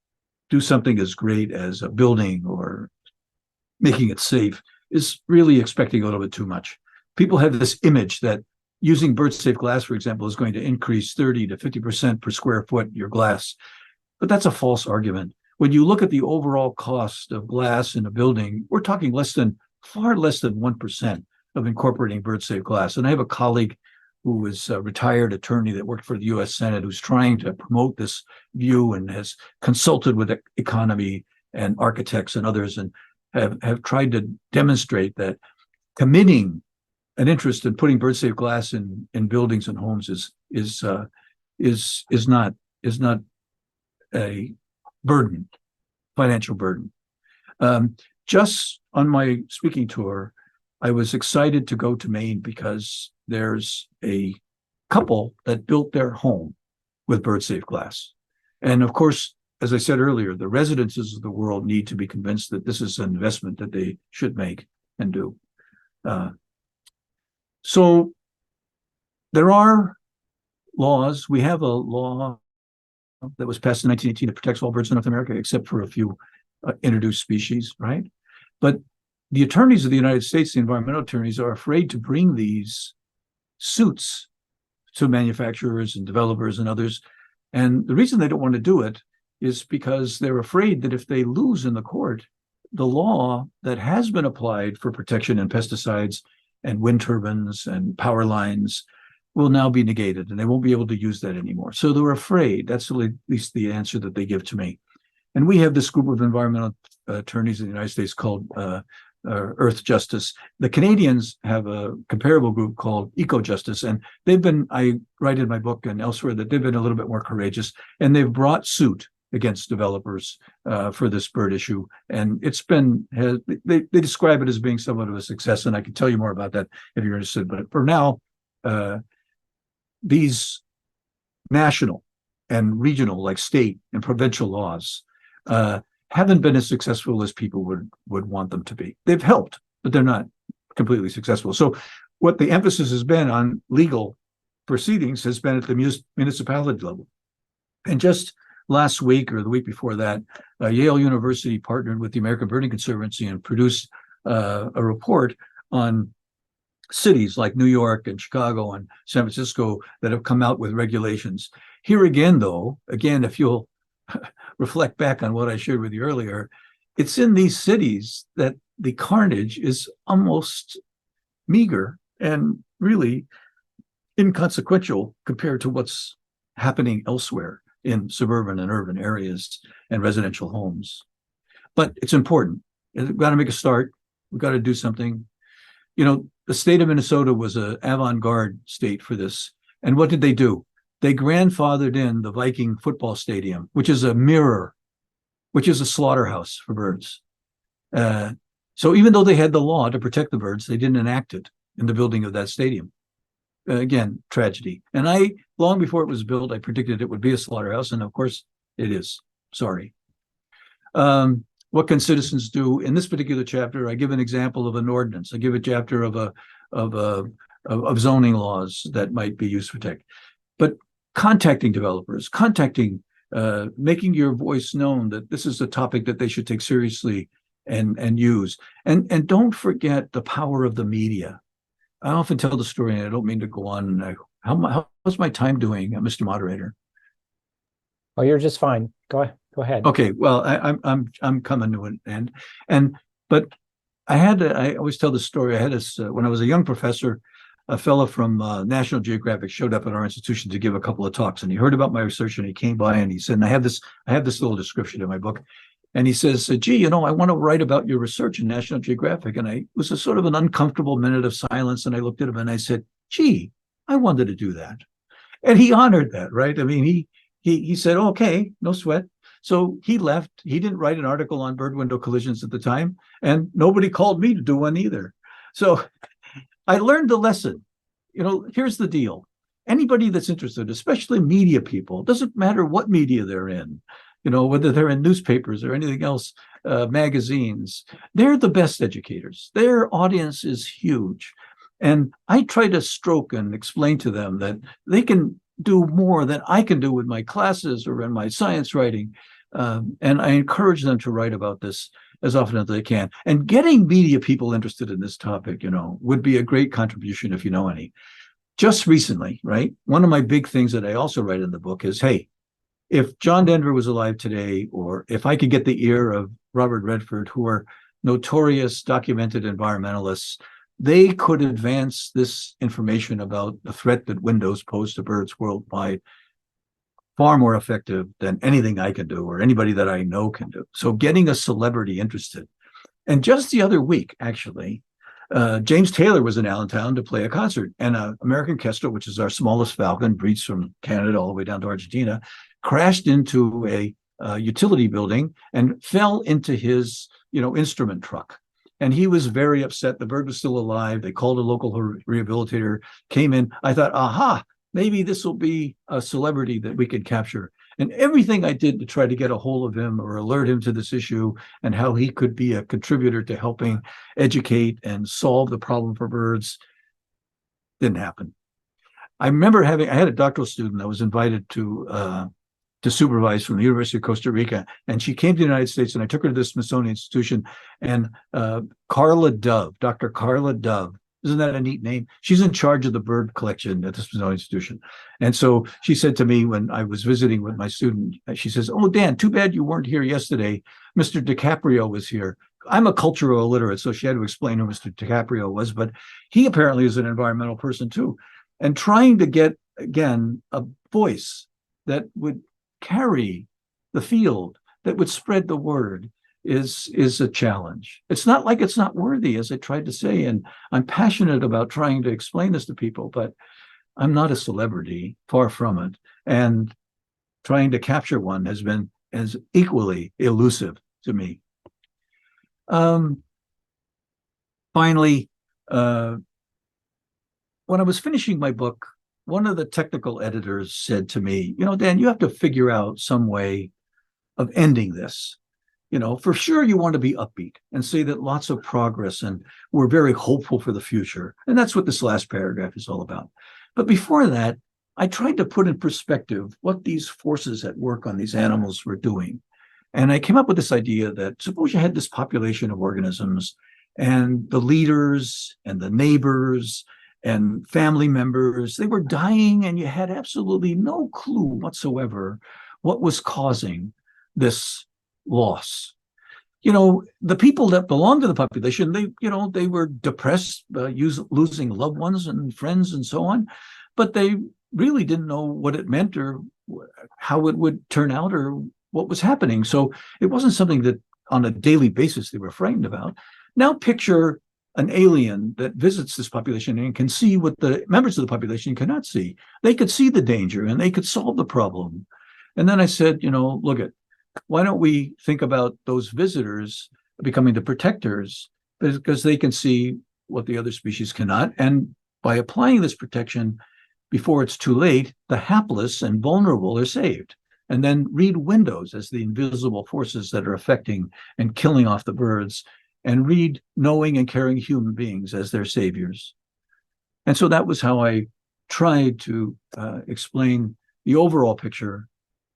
do something as great as a building or making it safe is really expecting a little bit too much. People have this image that using bird-safe glass, for example, is going to increase 30 to 50% per square foot your glass. But that's a false argument. When you look at the overall cost of glass in a building, we're talking far less than 1% of incorporating bird-safe glass. And I have a colleague who was a retired attorney that worked for the U.S. Senate who's trying to promote this view and has consulted with economy and architects and others and have tried to demonstrate that committing an interest in putting bird-safe glass in buildings and homes is not a burden, financial burden. Just on my speaking tour, I was excited to go to Maine because there's a couple that built their home with bird-safe glass. And of course, as I said earlier, the residences of the world need to be convinced that this is an investment that they should make and do. So there are laws. We have a law that was passed in 1918 that protects all birds in North America, except for a few introduced species, right? But the attorneys of the United States, the environmental attorneys, are afraid to bring these suits to manufacturers and developers and others. And the reason they don't want to do it is because they're afraid that if they lose in the court, the law that has been applied for protection in pesticides and wind turbines and power lines will now be negated, and they won't be able to use that anymore. So they're afraid. That's at least the answer that they give to me. And we have this group of environmental attorneys in the United States called Earth Justice. The Canadians have a comparable group called Eco Justice, and I write in my book and elsewhere that they've been a little bit more courageous, and they've brought suit against developers for this bird issue. And they describe it as being somewhat of a success, and I can tell you more about that if you're interested. But for now, these national and regional, like state and provincial laws, haven't been as successful as people would want them to be. They've helped, but they're not completely successful. So what the emphasis has been on legal proceedings has been at the municipality level. And just last week or the week before that, Yale University partnered with the American Birding Conservancy and produced a report on cities like New York and Chicago and San Francisco that have come out with regulations. Here again, though, if you'll reflect back on what I shared with you earlier, it's in these cities that the carnage is almost meager and really inconsequential compared to what's happening elsewhere in suburban and urban areas and residential homes. But it's important. We've got to make a start. We've got to do something. The state of Minnesota was an avant-garde state for this. And what did they do? They grandfathered in the Viking football stadium, which is a mirror, which is a slaughterhouse for birds. So even though they had the law to protect the birds, they didn't enact it. in the building of that stadium. Again, tragedy. And long before it was built, I predicted it would be a slaughterhouse, and of course it is. Sorry. What can citizens do? In this particular chapter, I give an example of an ordinance. I give a chapter of zoning laws that might be used for tech. But contacting developers, making your voice known that this is a topic that they should take seriously and use. And don't forget the power of the media. I often tell the story, and I don't mean to go on. How's my time doing, Mr. Moderator? Oh, you're just fine. Go ahead. Okay. Well, I'm coming to an end, but I always tell the story. I had this when I was a young professor. A fellow from National Geographic showed up at our institution to give a couple of talks, and he heard about my research, and he came by and he said, and I have this little description in my book. And he says, gee, I want to write about your research in National Geographic. And it was a sort of an uncomfortable minute of silence. And I looked at him and I said, gee, I wanted to do that. And he honored that, right? I mean, he said, okay, no sweat. So he left. He didn't write an article on bird window collisions at the time. And nobody called me to do one either. So I learned the lesson. Here's the deal. Anybody that's interested, especially media people, doesn't matter what media they're in, whether they're in newspapers or anything else, magazines, they're the best educators. Their audience is huge. And I try to stroke and explain to them that they can do more than I can do with my classes or in my science writing. And I encourage them to write about this as often as they can. And getting media people interested in this topic, would be a great contribution if you know any. Just recently, right? One of my big things that I also write in the book is, hey, if John Denver was alive today, or if I could get the ear of Robert Redford, who are notorious documented environmentalists, they could advance this information about the threat that windows pose to birds worldwide far more effective than anything I can do or anybody that I know can do. So getting a celebrity interested. And just the other week, actually, James Taylor was in Allentown to play a concert, and an American kestrel, which is our smallest falcon, breeds from Canada all the way down to Argentina, crashed into a utility building and fell into his, instrument truck. And he was very upset. The bird was still alive. They called a local rehabilitator, came in. I thought, aha, maybe this will be a celebrity that we can capture. And everything I did to try to get a hold of him or alert him to this issue and how he could be a contributor to helping educate and solve the problem for birds didn't happen. I remember I had a doctoral student I was invited to supervise from the University of Costa Rica, and she came to the United States, and I took her to the Smithsonian Institution, and Carla Dove, Dr. Carla Dove, isn't that a neat name? She's in charge of the bird collection at the Smithsonian Institution. And so she said to me when I was visiting with my student, she says, oh, Dan, too bad you weren't here yesterday. Mr. DiCaprio was here. I'm a cultural illiterate, so she had to explain who Mr. DiCaprio was, but he apparently is an environmental person too. And trying to get, again, a voice that would carry the field, that would spread the word, is a challenge. It's not like it's not worthy, as I tried to say, and I'm passionate about trying to explain this to people, but I'm not a celebrity, far from it. And trying to capture one has been as equally elusive to me. Finally, when I was finishing my book, one of the technical editors said to me, Dan, you have to figure out some way of ending this. For sure, you want to be upbeat and say that lots of progress and we're very hopeful for the future. And that's what this last paragraph is all about. But before that, I tried to put in perspective what these forces at work on these animals were doing. And I came up with this idea that suppose you had this population of organisms and the leaders and the neighbors and family members, they were dying and you had absolutely no clue whatsoever what was causing this loss. The people that belong to the population, they were depressed, losing loved ones and friends and so on, but they really didn't know what it meant or how it would turn out or what was happening. So it wasn't something that on a daily basis they were frightened about. Now picture an alien that visits this population and can see what the members of the population cannot see. They could see the danger and they could solve the problem. And then I said, look at, why don't we think about those visitors becoming the protectors, because they can see what the other species cannot. And by applying this protection before it's too late, the hapless and vulnerable are saved. And then read windows as the invisible forces that are affecting and killing off the birds, and read knowing and caring human beings as their saviors. And so that was how I tried to explain the overall picture,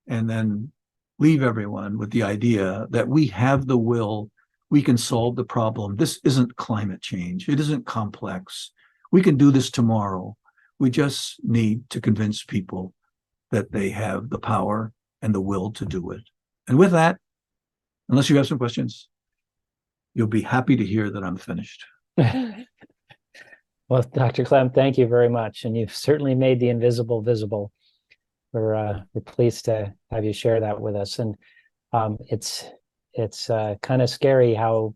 and then leave everyone with the idea that we have the will, we can solve the problem. This isn't climate change. It isn't complex. We can do this tomorrow. We just need to convince people that they have the power and the will to do it. And with that, unless you have some questions, you'll be happy to hear that I'm finished. Well, Dr. Klem, thank you very much. And you've certainly made the invisible visible. We're pleased to have you share that with us. And it's kind of scary how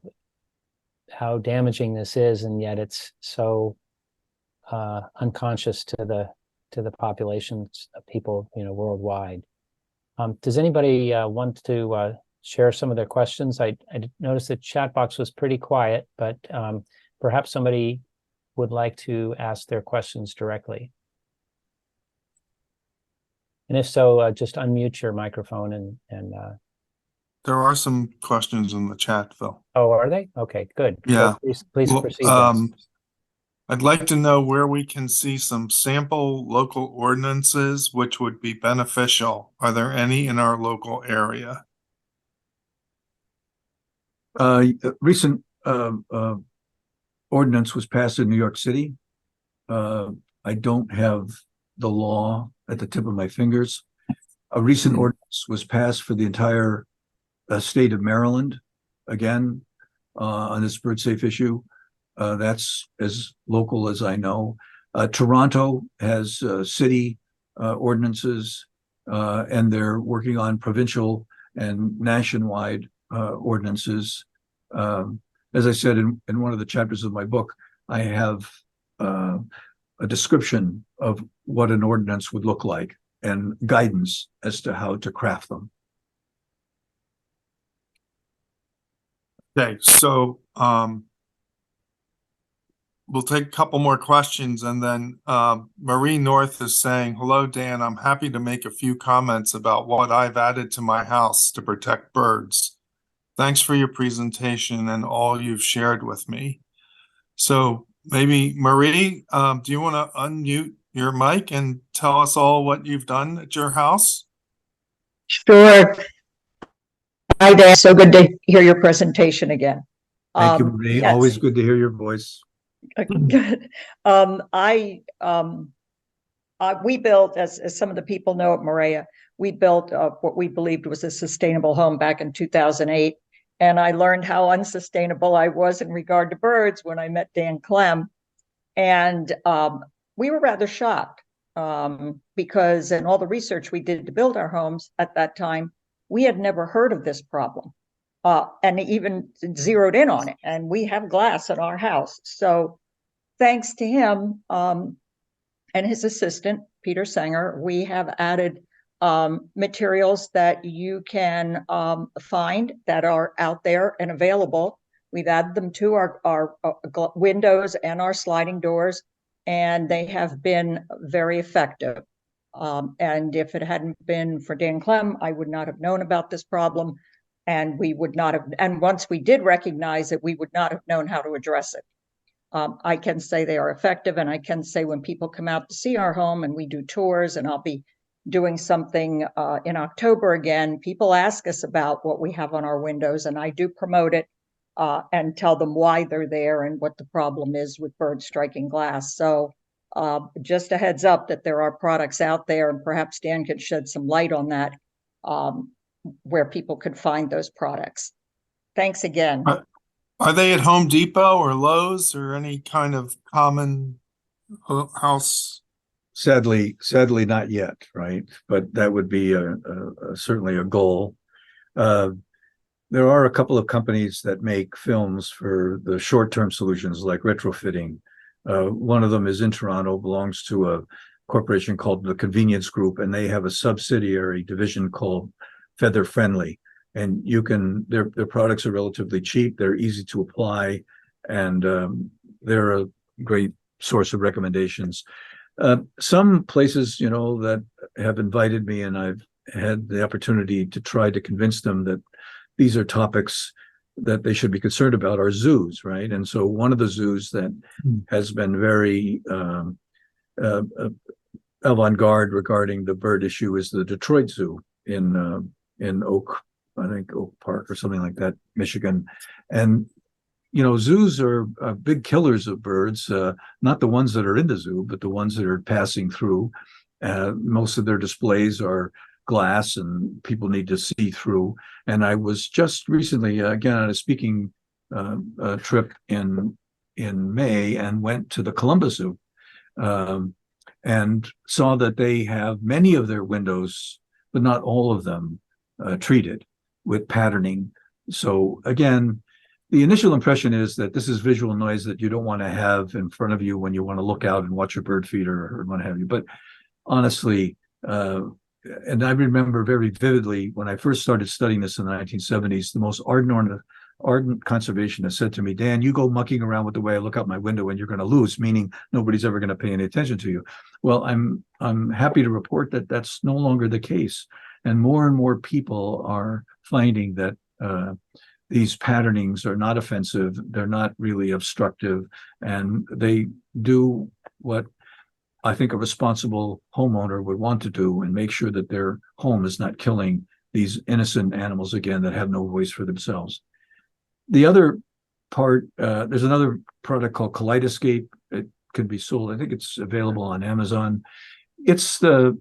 damaging this is, and yet it's so unconscious to the populations of people, worldwide. Does anybody want to share some of their questions? I noticed the chat box was pretty quiet, but perhaps somebody would like to ask their questions directly. And if so, just unmute your microphone and There are some questions in the chat, Phil. Oh, are they? Okay, good. Yeah. So please Well, proceed. Then. I'd like to know where we can see some sample local ordinances which would be beneficial. Are there any in our local area? Recent ordinance was passed in New York City. I don't have the law at the tip of my fingers. A recent ordinance was passed for the entire state of Maryland, again, on this bird safe issue. That's as local as I know. Toronto has city ordinances, and they're working on provincial and nationwide ordinances. As I said in one of the chapters of my book, I have a description of what an ordinance would look like and guidance as to how to craft them. Okay, so we'll take a couple more questions, and then Marie North is saying, hello, Dan, I'm happy to make a few comments about what I've added to my house to protect birds. Thanks for your presentation and all you've shared with me. So maybe Marie, do you want to unmute your mic and tell us all what you've done at your house? Sure. Hi, Dan. So good to hear your presentation again. Thank you, Marie. Yes. Always good to hear your voice. Good. We built, as some of the people know at MAREA, we built what we believed was a sustainable home back in 2008. And I learned how unsustainable I was in regard to birds when I met Dan Klem. And we were rather shocked because in all the research we did to build our homes at that time, we had never heard of this problem and even zeroed in on it. And we have glass in our house. So thanks to him and his assistant, Peter Sanger, we have added materials that you can find that are out there and available. We've added them to our windows and our sliding doors, and they have been very effective. And if it hadn't been for Dan Klem, I would not have known about this problem, and we would not have, and once we did recognize it, we would not have known how to address it. I can say they are effective, and I can say when people come out to see our home and we do tours, and I'll be doing something in October again, people ask us about what we have on our windows, and I do promote it and tell them why they're there and what the problem is with birds striking glass. So just a heads up that there are products out there, and perhaps Dan could shed some light on that, where people could find those products. Thanks again. Are they at Home Depot or Lowe's or any kind of common house? Sadly not yet, right? But that would be certainly a goal. There are a couple of companies that make films for the short-term solutions like retrofitting. One of them is in Toronto, belongs to a corporation called the Convenience Group, and they have a subsidiary division called Feather Friendly. And you can, their products are relatively cheap, they're easy to apply, and they're a great source of recommendations. Some places, that have invited me, and I've had the opportunity to try to convince them that these are topics that they should be concerned about, are zoos, right? And so one of the zoos that has been very avant-garde regarding the bird issue is the Detroit Zoo in Oak Park or something like that, Michigan. And zoos are big killers of birds, not the ones that are in the zoo, but the ones that are passing through. Most of their displays are glass and people need to see through. And I was just recently, again, on a speaking trip in May, and went to the Columbus Zoo and saw that they have many of their windows, but not all of them, treated with patterning. So again, the initial impression is that this is visual noise that you don't want to have in front of you when you want to look out and watch a bird feeder or what have you. But honestly, and I remember very vividly when I first started studying this in the 1970s, the most ardent conservationist said to me, Dan, you go mucking around with the way I look out my window and you're going to lose, meaning nobody's ever going to pay any attention to you. Well, I'm happy to report that that's no longer the case. And more people are finding that these patternings are not offensive, they're not really obstructive, and they do what I think a responsible homeowner would want to do, and make sure that their home is not killing these innocent animals again that have no voice for themselves. The other part, there's another product called Kaleidoscape. It can be sold. I think it's available on Amazon. It's the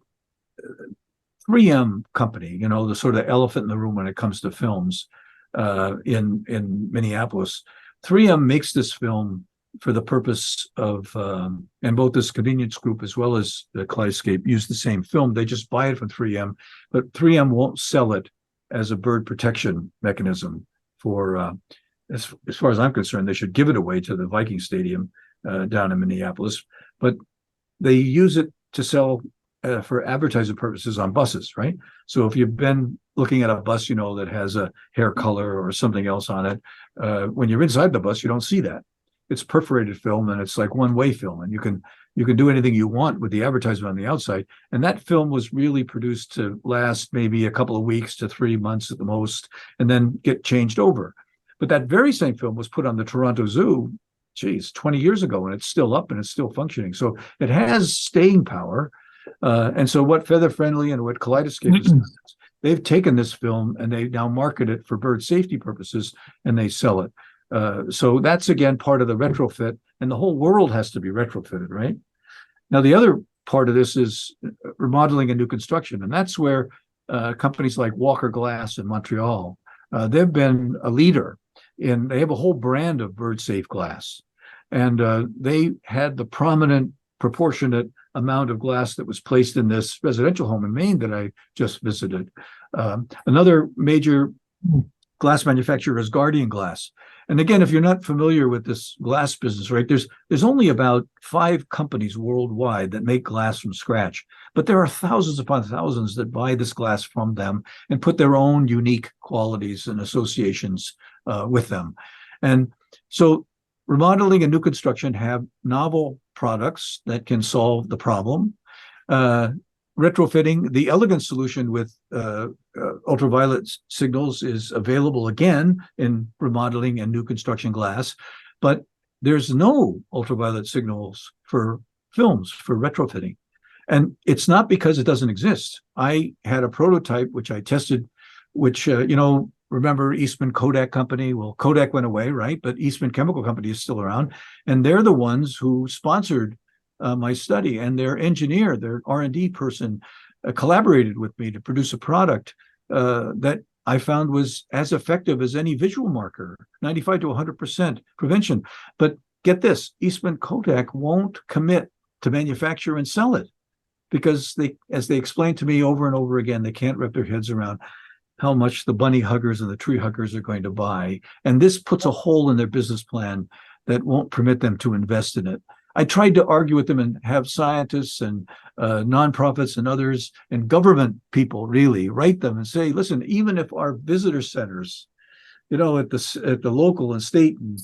3M company, the sort of elephant in the room when it comes to films in Minneapolis. 3M makes this film for the purpose of, and both this convenience group as well as the Kaleidoscape use the same film. They just buy it from 3M, but 3M won't sell it as a bird protection mechanism for, as far as I'm concerned, they should give it away to the Viking Stadium down in Minneapolis, but they use it to sell for advertising purposes on buses, right? So if you've been looking at a bus, that has a hair color or something else on it, when you're inside the bus, you don't see that. It's perforated film, and it's like one-way film, and you can do anything you want with the advertisement on the outside. And that film was really produced to last maybe a couple of weeks to 3 months at the most, and then get changed over. But that very same film was put on the Toronto Zoo, 20 years ago, and it's still up and it's still functioning. So it has staying power. And so what Feather Friendly and what Kaleidoscape has done, they've taken this film and they now market it for bird safety purposes, and they sell it. So that's, again, part of the retrofit, and the whole world has to be retrofitted, right? Now, the other part of this is remodeling and new construction, and that's where companies like Walker Glass in Montreal, they've been a leader in, they have a whole brand of bird safe glass, and they had the prominent proportionate amount of glass that was placed in this residential home in Maine that I just visited. Another major glass manufacturer is Guardian Glass. And again, if you're not familiar with this glass business, right, there's only about 5 companies worldwide that make glass from scratch, but there are thousands upon thousands that buy this glass from them and put their own unique qualities and associations with them. And so remodeling and new construction have novel products that can solve the problem. Retrofitting, the elegant solution with ultraviolet signals is available again in remodeling and new construction glass, but there's no ultraviolet signals for films for retrofitting. And it's not because it doesn't exist. I had a prototype which I tested, which, remember Eastman Kodak Company? Well, Kodak went away, right? But Eastman Chemical Company is still around. And they're the ones who sponsored my study, and their engineer, their R&D person, collaborated with me to produce a product that I found was as effective as any visual marker, 95 to 100% prevention. But get this, Eastman Kodak won't commit to manufacture and sell it because they, as they explained to me over and over again, they can't wrap their heads around how much the bunny huggers and the tree huggers are going to buy. And this puts a hole in their business plan that won't permit them to invest in it. I tried to argue with them and have scientists and nonprofits and others and government people really write them and say, listen, even if our visitor centers, at the local and state and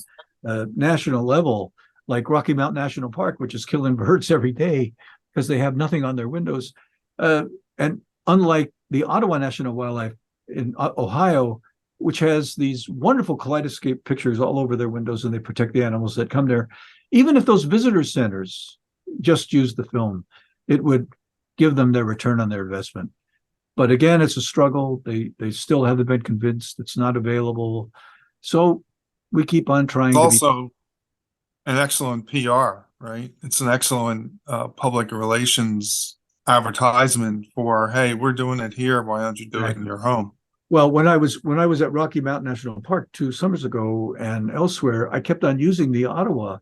national level like Rocky Mountain National Park, which is killing birds every day because they have nothing on their windows. And unlike the Ottawa National Wildlife in Ohio, which has these wonderful kaleidoscope pictures all over their windows, and they protect the animals that come there. Even if those visitor centers just use the film, it would give them their return on their investment. But again, it's a struggle. They still haven't been convinced it's not available. So we keep on trying It's to also an excellent PR, right? It's an excellent public relations advertisement for, hey, we're doing it here. Why don't you do it in your home? Well, when I was at Rocky Mountain National Park 2 summers ago and elsewhere, I kept on using the Ottawa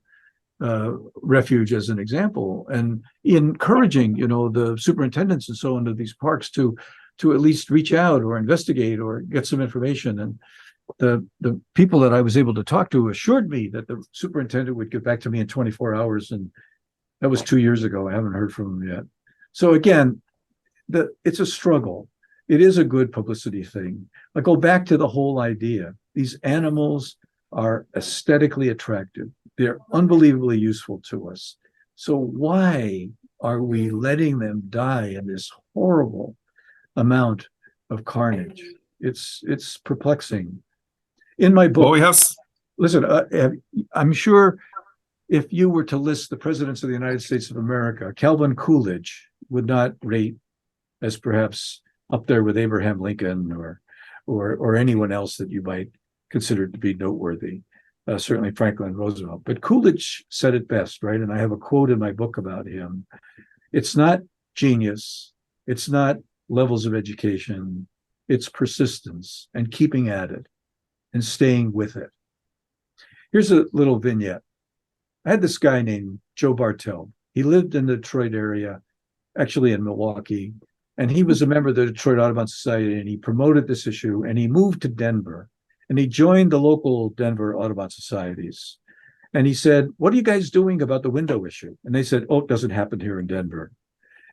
refuge as an example, and encouraging, the superintendents and so on of these parks to at least reach out or investigate or get some information. And the people that I was able to talk to assured me that the superintendent would get back to me in 24 hours, and that was 2 years ago. I haven't heard from him yet. So again, it's a struggle. It is a good publicity thing. I go back to the whole idea. These animals are aesthetically attractive. They're unbelievably useful to us. So why are we letting them die in this horrible amount of carnage? It's perplexing. In my book, Well, we have listen, I'm sure if you were to list the presidents of the United States of America, Calvin Coolidge would not rate as perhaps up there with Abraham Lincoln or anyone else that you might consider to be noteworthy. Certainly Franklin Roosevelt. But Coolidge said it best, right? And I have a quote in my book about him. It's not genius. It's not levels of education. It's persistence and keeping at it and staying with it. Here's a little vignette. I had this guy named Joe Bartel. He lived in the Detroit area, actually in Milwaukee, and he was a member of the Detroit Audubon Society, and he promoted this issue, and he moved to Denver, and he joined the local Denver Audubon Societies. And he said, "What are you guys doing about the window issue?" And they said, "Oh, it doesn't happen here in Denver."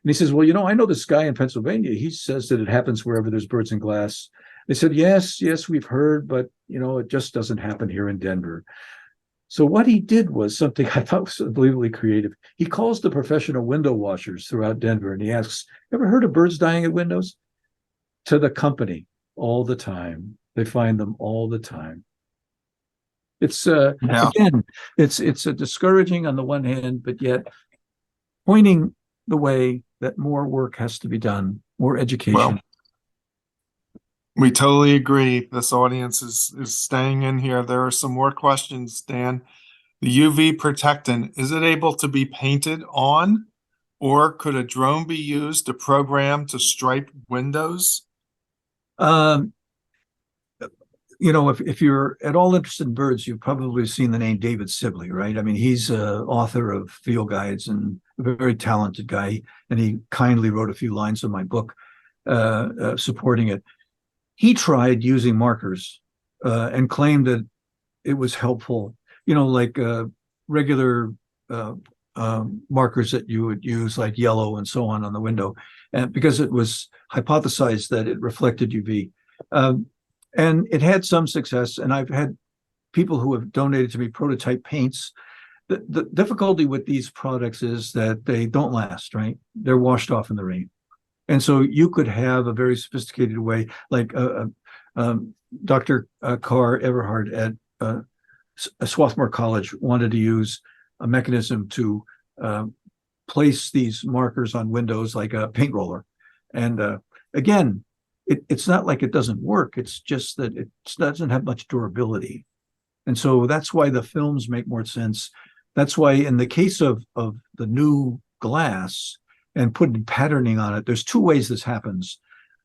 And he says, "Well, I know this guy in Pennsylvania. He says that it happens wherever there's birds in glass." They said, yes, we've heard, but, it just doesn't happen here in Denver. So what he did was something I thought was unbelievably creative. He calls the professional window washers throughout Denver, and he asks, "Ever heard of birds dying at windows?" To the company all the time. They find them all the time. It's again, it's a discouraging on the one hand, but yet pointing the way that more work has to be done, more education. Well, we totally agree. This audience is staying in here. There are some more questions, Dan. The UV protectant, is it able to be painted on, or could a drone be used to program to stripe windows? If you're at all interested in birds, you've probably seen the name David Sibley, right? I mean, he's author of field guides and a very talented guy, and he kindly wrote a few lines in my book supporting it. He tried using markers and claimed that it was helpful, like regular markers that you would use, like yellow and so on the window, and because it was hypothesized that it reflected UV. And it had some success, and I've had people who have donated to me prototype paints. The difficulty with these products is that they don't last, right? They're washed off in the rain. And so you could have a very sophisticated way, like Dr. Carr Everhard at Swarthmore College wanted to use a mechanism to place these markers on windows like a paint roller. And again, it's not like it doesn't work. It's just that it doesn't have much durability. And so that's why the films make more sense. That's why in the case of the new glass and putting patterning on it, there's two ways this happens.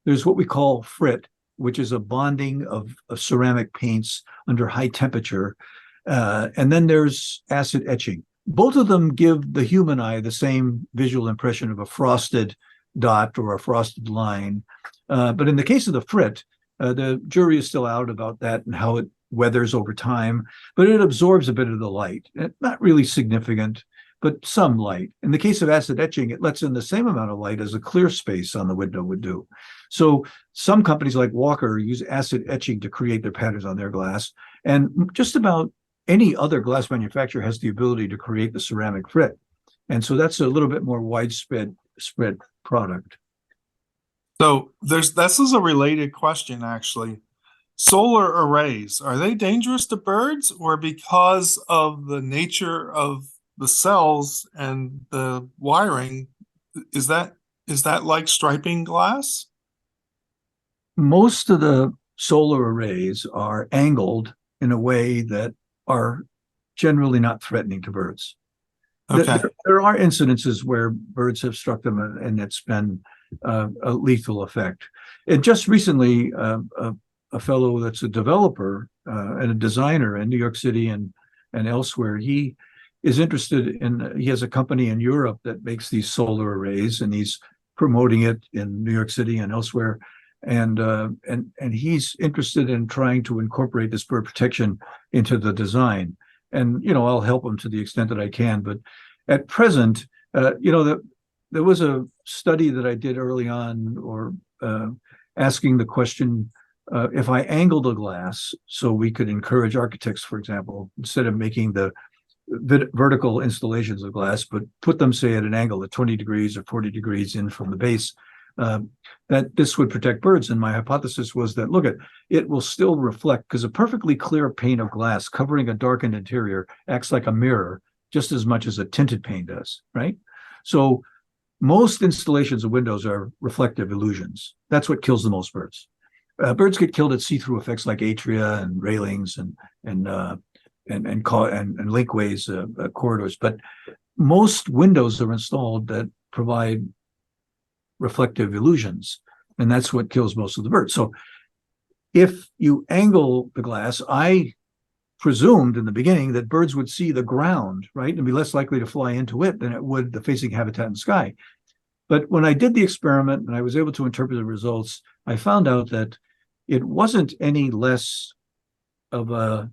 There's what we call frit, which is a bonding of ceramic paints under high temperature. And then there's acid etching. Both of them give the human eye the same visual impression of a frosted dot or a frosted line. But in the case of the frit, the jury is still out about that and how it weathers over time, but it absorbs a bit of the light. Not really significant, but some light. In the case of acid etching, it lets in the same amount of light as a clear space on the window would do. So some companies like Walker use acid etching to create their patterns on their glass. And just about any other glass manufacturer has the ability to create the ceramic frit. And so that's a little bit more widespread product. So this is a related question, actually. Solar arrays, are they dangerous to birds, or because of the nature of the cells and the wiring, is that like striping glass? Most of the solar arrays are angled in a way that are generally not threatening to birds. Okay. There are incidences where birds have struck them and it's been a lethal effect. And just recently, a fellow that's a developer and a designer in New York City and elsewhere, he is interested in, he has a company in Europe that makes these solar arrays, and he's promoting it in New York City and elsewhere. And he's interested in trying to incorporate this bird protection into the design. And, I'll help him to the extent that I can. But at present, there was a study that I did early on, or asking the question, if I angled a glass so we could encourage architects, for example, instead of making the vertical installations of glass, but put them, say, at an angle at 20 degrees or 40 degrees in from the base, that this would protect birds. And my hypothesis was that, look, it will still reflect, because a perfectly clear pane of glass covering a darkened interior acts like a mirror just as much as a tinted pane does, right? So most installations of windows are reflective illusions. That's what kills the most birds. Birds get killed at see-through effects like atria and railings and linkways, corridors. But most windows are installed that provide reflective illusions, and that's what kills most of the birds. So if you angle the glass, I presumed in the beginning that birds would see the ground, right, and be less likely to fly into it than it would the facing habitat in the sky. But when I did the experiment and I was able to interpret the results, I found out that it wasn't any less of a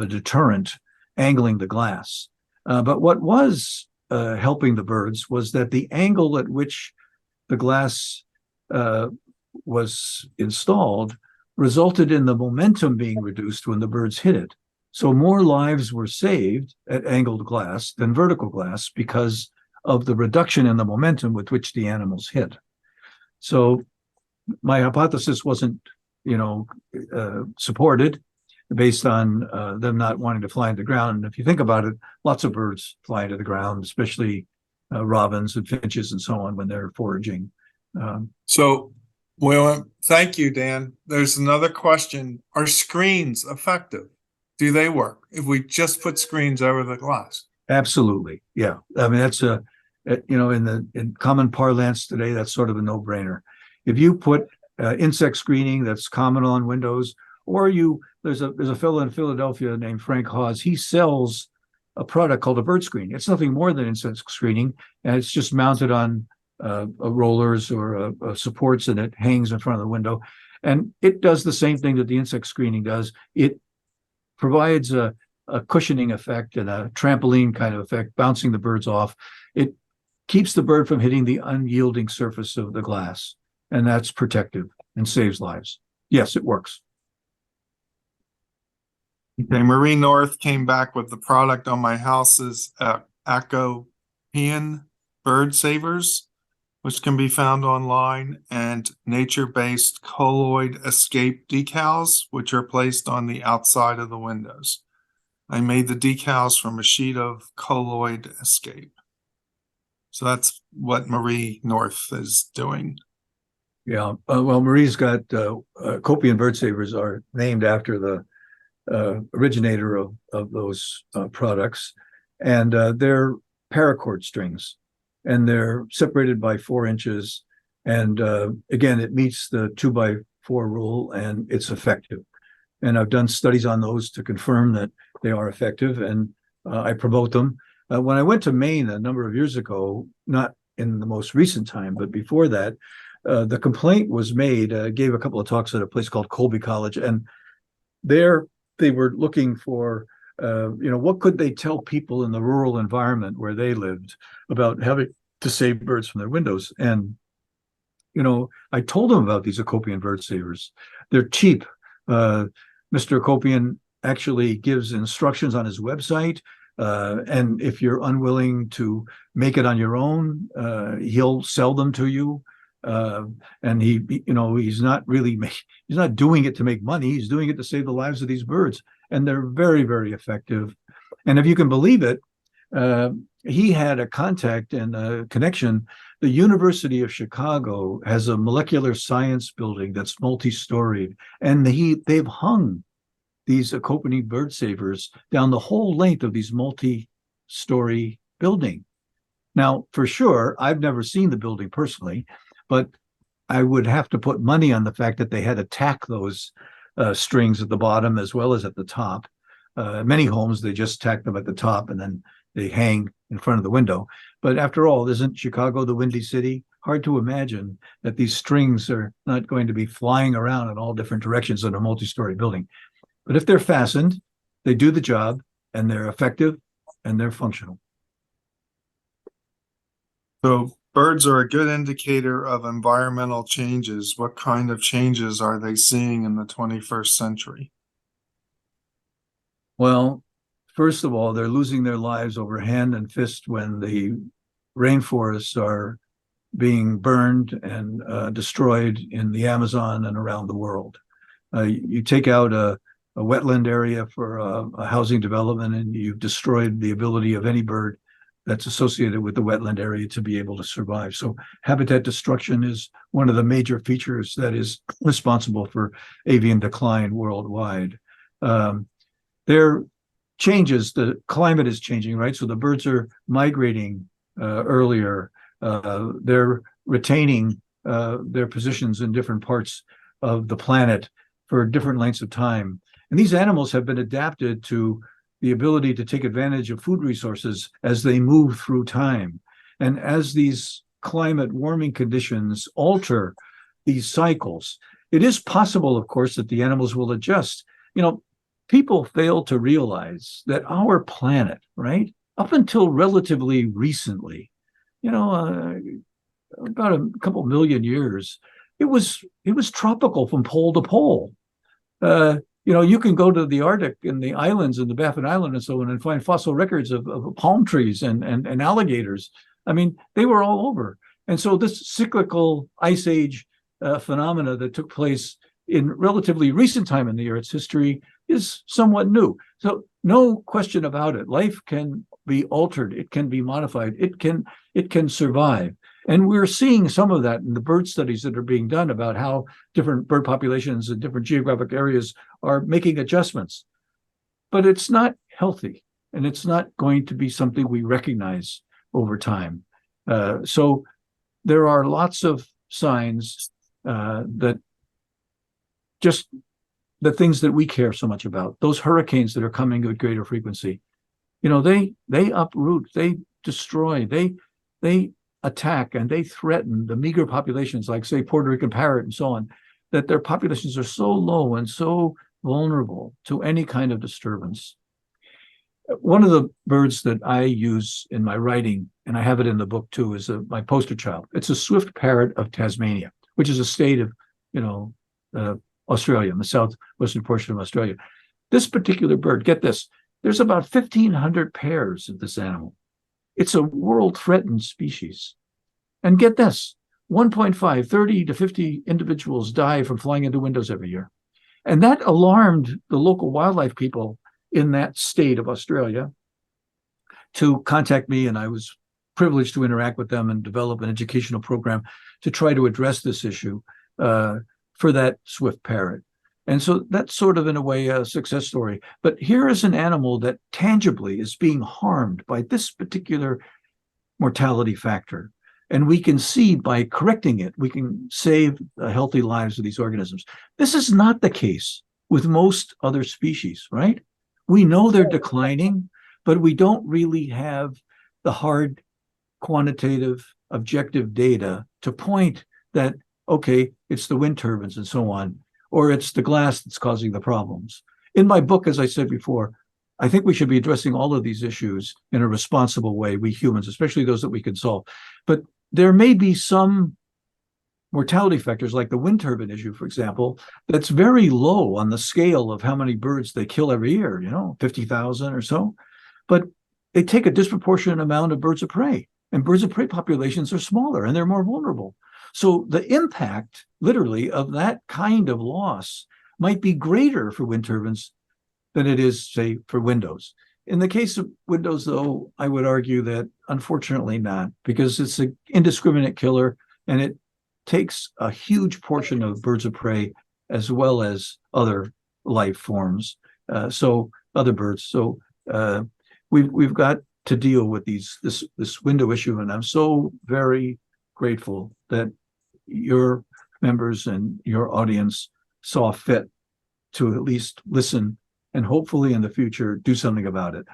deterrent angling the glass. But what was helping the birds was that the angle at which the glass was installed resulted in the momentum being reduced when the birds hit it. So more lives were saved at angled glass than vertical glass because of the reduction in the momentum with which the animals hit. So my hypothesis wasn't, supported based on them not wanting to fly into the ground. And if you think about it, lots of birds fly into the ground, especially robins and finches and so on when they're foraging. Well, thank you, Dan. There's another question. Are screens effective? Do they work if we just put screens over the glass? Absolutely. Yeah. I mean, that's in common parlance today, that's sort of a no-brainer. If you put insect screening that's common on windows, or there's a fellow in Philadelphia named Frank Hawes. He sells a product called a bird screen. It's nothing more than insect screening, and it's just mounted on rollers or supports, and it hangs in front of the window. And it does the same thing that the insect screening does. It provides a cushioning effect and a trampoline kind of effect, bouncing the birds off. It keeps the bird from hitting the unyielding surface of the glass, and that's protective and saves lives. Yes, it works. Okay, Marie North came back with the product on my house's Acopian bird savers, which can be found online, and nature-based colloid escape decals, which are placed on the outside of the windows. I made the decals from a sheet of colloid escape. So that's what Marie North is doing. Yeah, well, Marie's got Acopian bird savers are named after the originator of those products, and they're paracord strings, and they're separated by 4 inches. And again, it meets the 2x4 rule, and it's effective. And I've done studies on those to confirm that they are effective, and I promote them. When I went to Maine a number of years ago, not in the most recent time, but before that, the complaint was made. Gave a couple of talks at a place called Colby College, and there they were looking for, what could they tell people in the rural environment where they lived about having to save birds from their windows. And, I told them about these Acopian bird savers. They're cheap. Mr. Acopian actually gives instructions on his website. And if you're unwilling to make it on your own, he'll sell them to you. And he's not doing it to make money. He's doing it to save the lives of these birds. And they're very, very effective. And if you can believe it, he had a contact and a connection. The University of Chicago has a molecular science building that's multi-storied, and they've hung these accompanied bird savers down the whole length of these multi-story building. Now, for sure, I've never seen the building personally, but I would have to put money on the fact that they had to tack those strings at the bottom as well as at the top. Many homes, they just tack them at the top and then they hang in front of the window. But after all, isn't Chicago the Windy City? Hard to imagine that these strings are not going to be flying around in all different directions in a multi-story building. But if they're fastened, they do the job, and they're effective, and they're functional. So birds are a good indicator of environmental changes. What kind of changes are they seeing in the 21st century? Well, first of all, they're losing their lives over hand and fist when the rainforests are being burned and destroyed in the Amazon and around the world. You take out a wetland area for a housing development, and you've destroyed the ability of any bird that's associated with the wetland area to be able to survive. So habitat destruction is one of the major features that is responsible for avian decline worldwide. There changes, the climate is changing, right? So the birds are migrating earlier. They're retaining their positions in different parts of the planet for different lengths of time. And these animals have been adapted to the ability to take advantage of food resources as they move through time. And as these climate warming conditions alter these cycles, it is possible, of course, that the animals will adjust. People fail to realize that our planet, right, up until relatively recently, about a couple million years, it was tropical from pole to pole. You can go to the Arctic and the islands and the Baffin Island and so on and find fossil records of palm trees and alligators. I mean, they were all over. And so this cyclical ice age phenomena that took place in relatively recent time in the Earth's history is somewhat new. So no question about it. Life can be altered. It can be modified. It can survive. And we're seeing some of that in the bird studies that are being done about how different bird populations in different geographic areas are making adjustments. But it's not healthy, and it's not going to be something we recognize over time. So there are lots of signs that just the things that we care so much about, those hurricanes that are coming with greater frequency, they uproot, they destroy, they attack, and they threaten the meager populations like, say, Puerto Rican parrot and so on, that their populations are so low and so vulnerable to any kind of disturbance. One of the birds that I use in my writing, and I have it in the book too, is my poster child. It's a swift parrot of Tasmania, which is a state of, Australia, in the southwestern portion of Australia. This particular bird, get this, there's about 1,500 pairs of this animal. It's a world-threatened species. And get this, 1.5, 30 to 50 individuals die from flying into windows every year. And that alarmed the local wildlife people in that state of Australia to contact me, and I was privileged to interact with them and develop an educational program to try to address this issue for that swift parrot. And so that's sort of, in a way, a success story. But here is an animal that tangibly is being harmed by this particular mortality factor. And we can see by correcting it, we can save the healthy lives of these organisms. This is not the case with most other species, right? We know they're declining, but we don't really have the hard quantitative objective data to point that, okay, it's the wind turbines and so on, or it's the glass that's causing the problems. In my book, as I said before, I think we should be addressing all of these issues in a responsible way, we humans, especially those that we can solve. But there may be some mortality factors like the wind turbine issue, for example, that's very low on the scale of how many birds they kill every year, 50,000 or so. But they take a disproportionate amount of birds of prey, and birds of prey populations are smaller and they're more vulnerable. So the impact, literally, of that kind of loss might be greater for wind turbines than it is, say, for windows. In the case of windows, though, I would argue that unfortunately not, because it's an indiscriminate killer and it takes a huge portion of birds of prey as well as other life forms, so other birds. So we've got to deal with this window issue, and I'm so very grateful that your members and your audience saw fit to at least listen and hopefully in the future do something about it.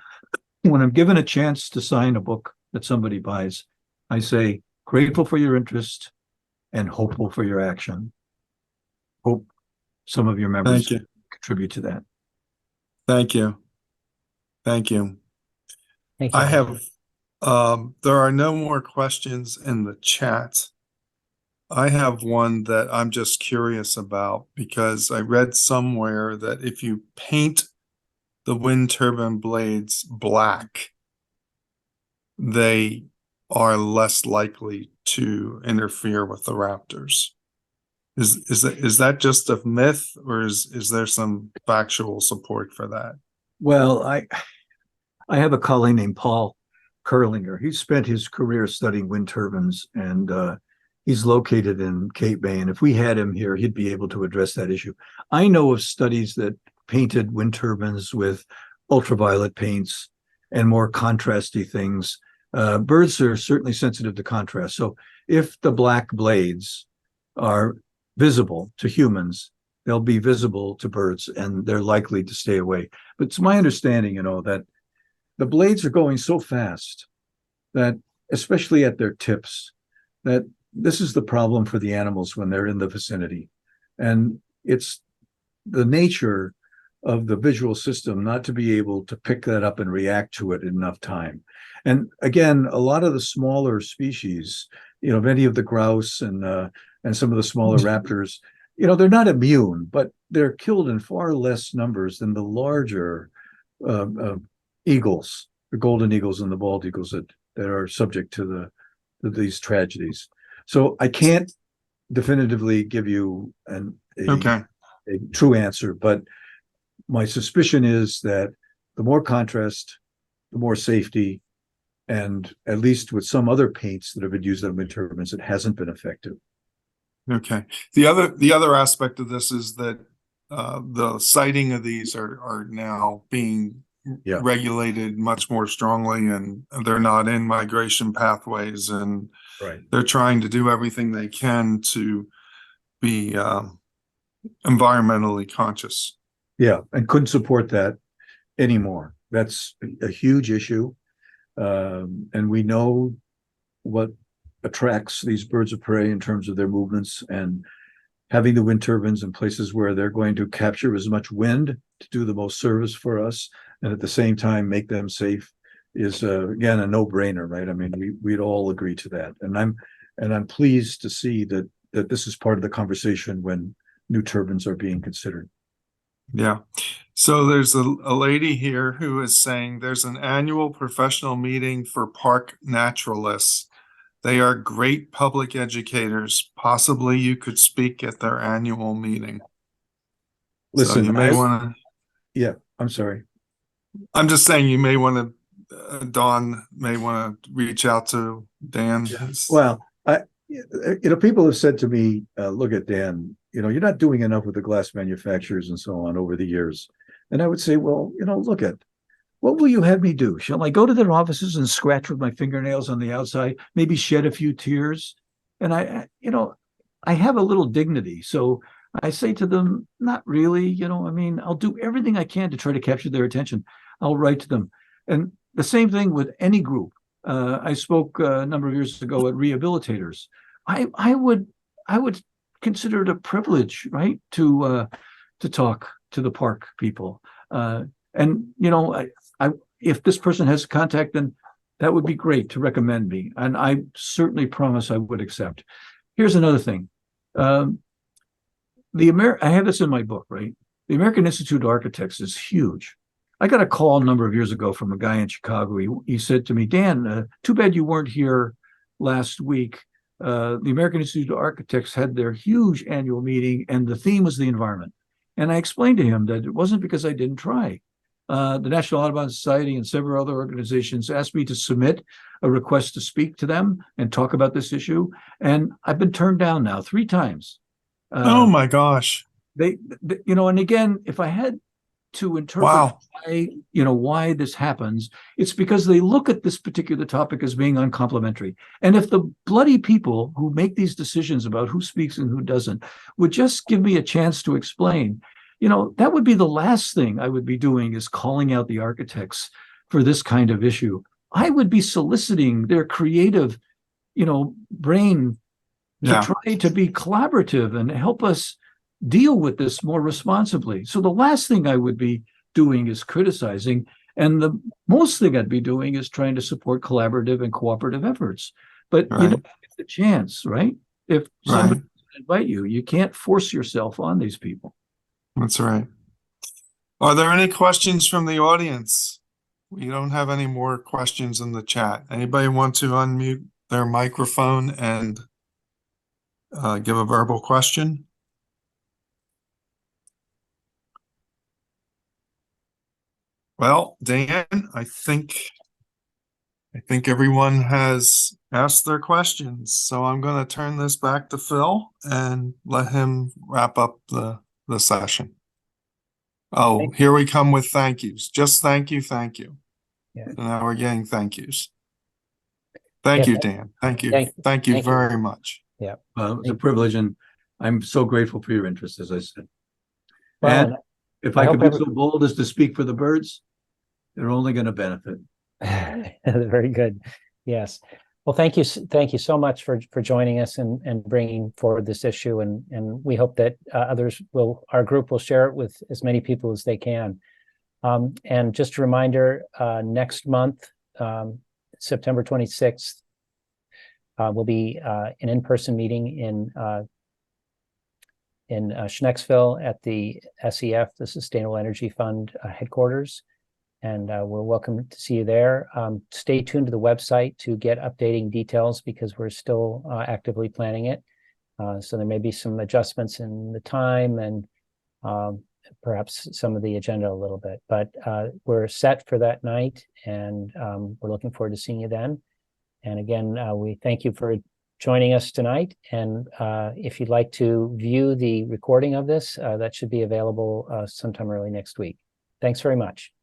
When I'm given a chance to sign a book that somebody buys, I say, grateful for your interest and hopeful for your action. Hope some of your members contribute to that. Thank you. Thank you. Thank you. I have, there are no more questions in the chat. I have one that I'm just curious about because I read somewhere that if you paint the wind turbine blades black, they are less likely to interfere with the raptors. Is that just a myth, or is there some factual support for that? Well, I have a colleague named Paul Curlinger. He spent his career studying wind turbines, and he's located in Cape May. And if we had him here, he'd be able to address that issue. I know of studies that painted wind turbines with ultraviolet paints and more contrasty things. Birds are certainly sensitive to contrast. So if the black blades are visible to humans, they'll be visible to birds and they're likely to stay away. But it's my understanding, that the blades are going so fast that, especially at their tips, that this is the problem for the animals when they're in the vicinity. And it's the nature of the visual system not to be able to pick that up and react to it in enough time. And again, a lot of the smaller species, many of the grouse and some of the smaller raptors, they're not immune, but they're killed in far less numbers than the larger eagles, the golden eagles and the bald eagles that are subject to these tragedies. So I can't definitively give you a true answer, but my suspicion is that the more contrast, the more safety, and at least with some other paints that have been used on wind turbines, it hasn't been effective. Okay. The other aspect of this is that the sighting of these are now being regulated much more strongly, and they're not in migration pathways, and they're trying to do everything they can to be environmentally conscious. Yeah, and couldn't support that anymore. That's a huge issue. And we know what attracts these birds of prey in terms of their movements, and having the wind turbines in places where they're going to capture as much wind to do the most service for us, and at the same time make them safe, is again a no-brainer, right? I mean, we'd all agree to that, and I'm pleased to see that this is part of the conversation when new turbines are being considered. Yeah. So there's a lady here who is saying there's an annual professional meeting for park naturalists. They are great public educators. Possibly you could speak at their annual meeting. Listen, so you may want to. Yeah, I'm sorry. I'm just saying you may want to, Dawn may want to reach out to Dan. Well, people have said to me, look at Dan, you're not doing enough with the glass manufacturers and so on over the years. And I would say, well, look at, what will you have me do? Shall I go to their offices and scratch with my fingernails on the outside, maybe shed a few tears? And I have a little dignity. So I say to them, not really, I'll do everything I can to try to capture their attention. I'll write to them. And the same thing with any group. I spoke a number of years ago at rehabilitators. I would consider it a privilege, right, to talk to the park people. If this person has contact, then that would be great to recommend me. And I certainly promise I would accept. Here's another thing. I have this in my book, right? The American Institute of Architects is huge. I got a call a number of years ago from a guy in Chicago. He said to me, Dan, too bad you weren't here last week. The American Institute of Architects had their huge annual meeting, and the theme was the environment. And I explained to him that it wasn't because I didn't try. The National Audubon Society and several other organizations asked me to submit a request to speak to them and talk about this issue. And I've been turned down now 3 times. Oh my gosh. They, and again, if I had to interpret Wow. why this happens, it's because they look at this particular topic as being uncomplimentary. And if the bloody people who make these decisions about who speaks and who doesn't would just give me a chance to explain, that would be the last thing I would be doing, is calling out the architects for this kind of issue. I would be soliciting their creative, brain to try to be collaborative and help us deal with this more responsibly. So the last thing I would be doing is criticizing, and the most thing I'd be doing is trying to support collaborative and cooperative efforts. But you don't get the chance, right? If somebody invite you, you can't force yourself on these people. That's right. Are there any questions from the audience? We don't have any more questions in the chat. Anybody want to unmute their microphone and give a verbal question? Well, Dan, I think everyone has asked their questions, so I'm going to turn this back to Phil and let him wrap up the session. Oh, here we come with thank yous. Just thank you. Yeah. And now we're getting thank yous. Thank you, Dan. Thank you. Thank you very much. Yeah. It's a privilege, and I'm so grateful for your interest, as I said. Well, and if I could be so bold as to speak for the birds, they're only going to benefit. Very good. Yes. Well, thank you so much for joining us and bringing forward this issue, and we hope that our group will share it with as many people as they can. And just a reminder, next month, September 26th, will be an in-person meeting in Schnecksville at the SEF, the Sustainable Energy Fund headquarters. And we're welcome to see you there. Stay tuned to the website to get updating details, because we're still actively planning it. So there may be some adjustments in the time and perhaps some of the agenda a little bit. But we're set for that night, and we're looking forward to seeing you then. And again, we thank you for joining us tonight. And if you'd like to view the recording of this, that should be available sometime early next week. Thanks very much.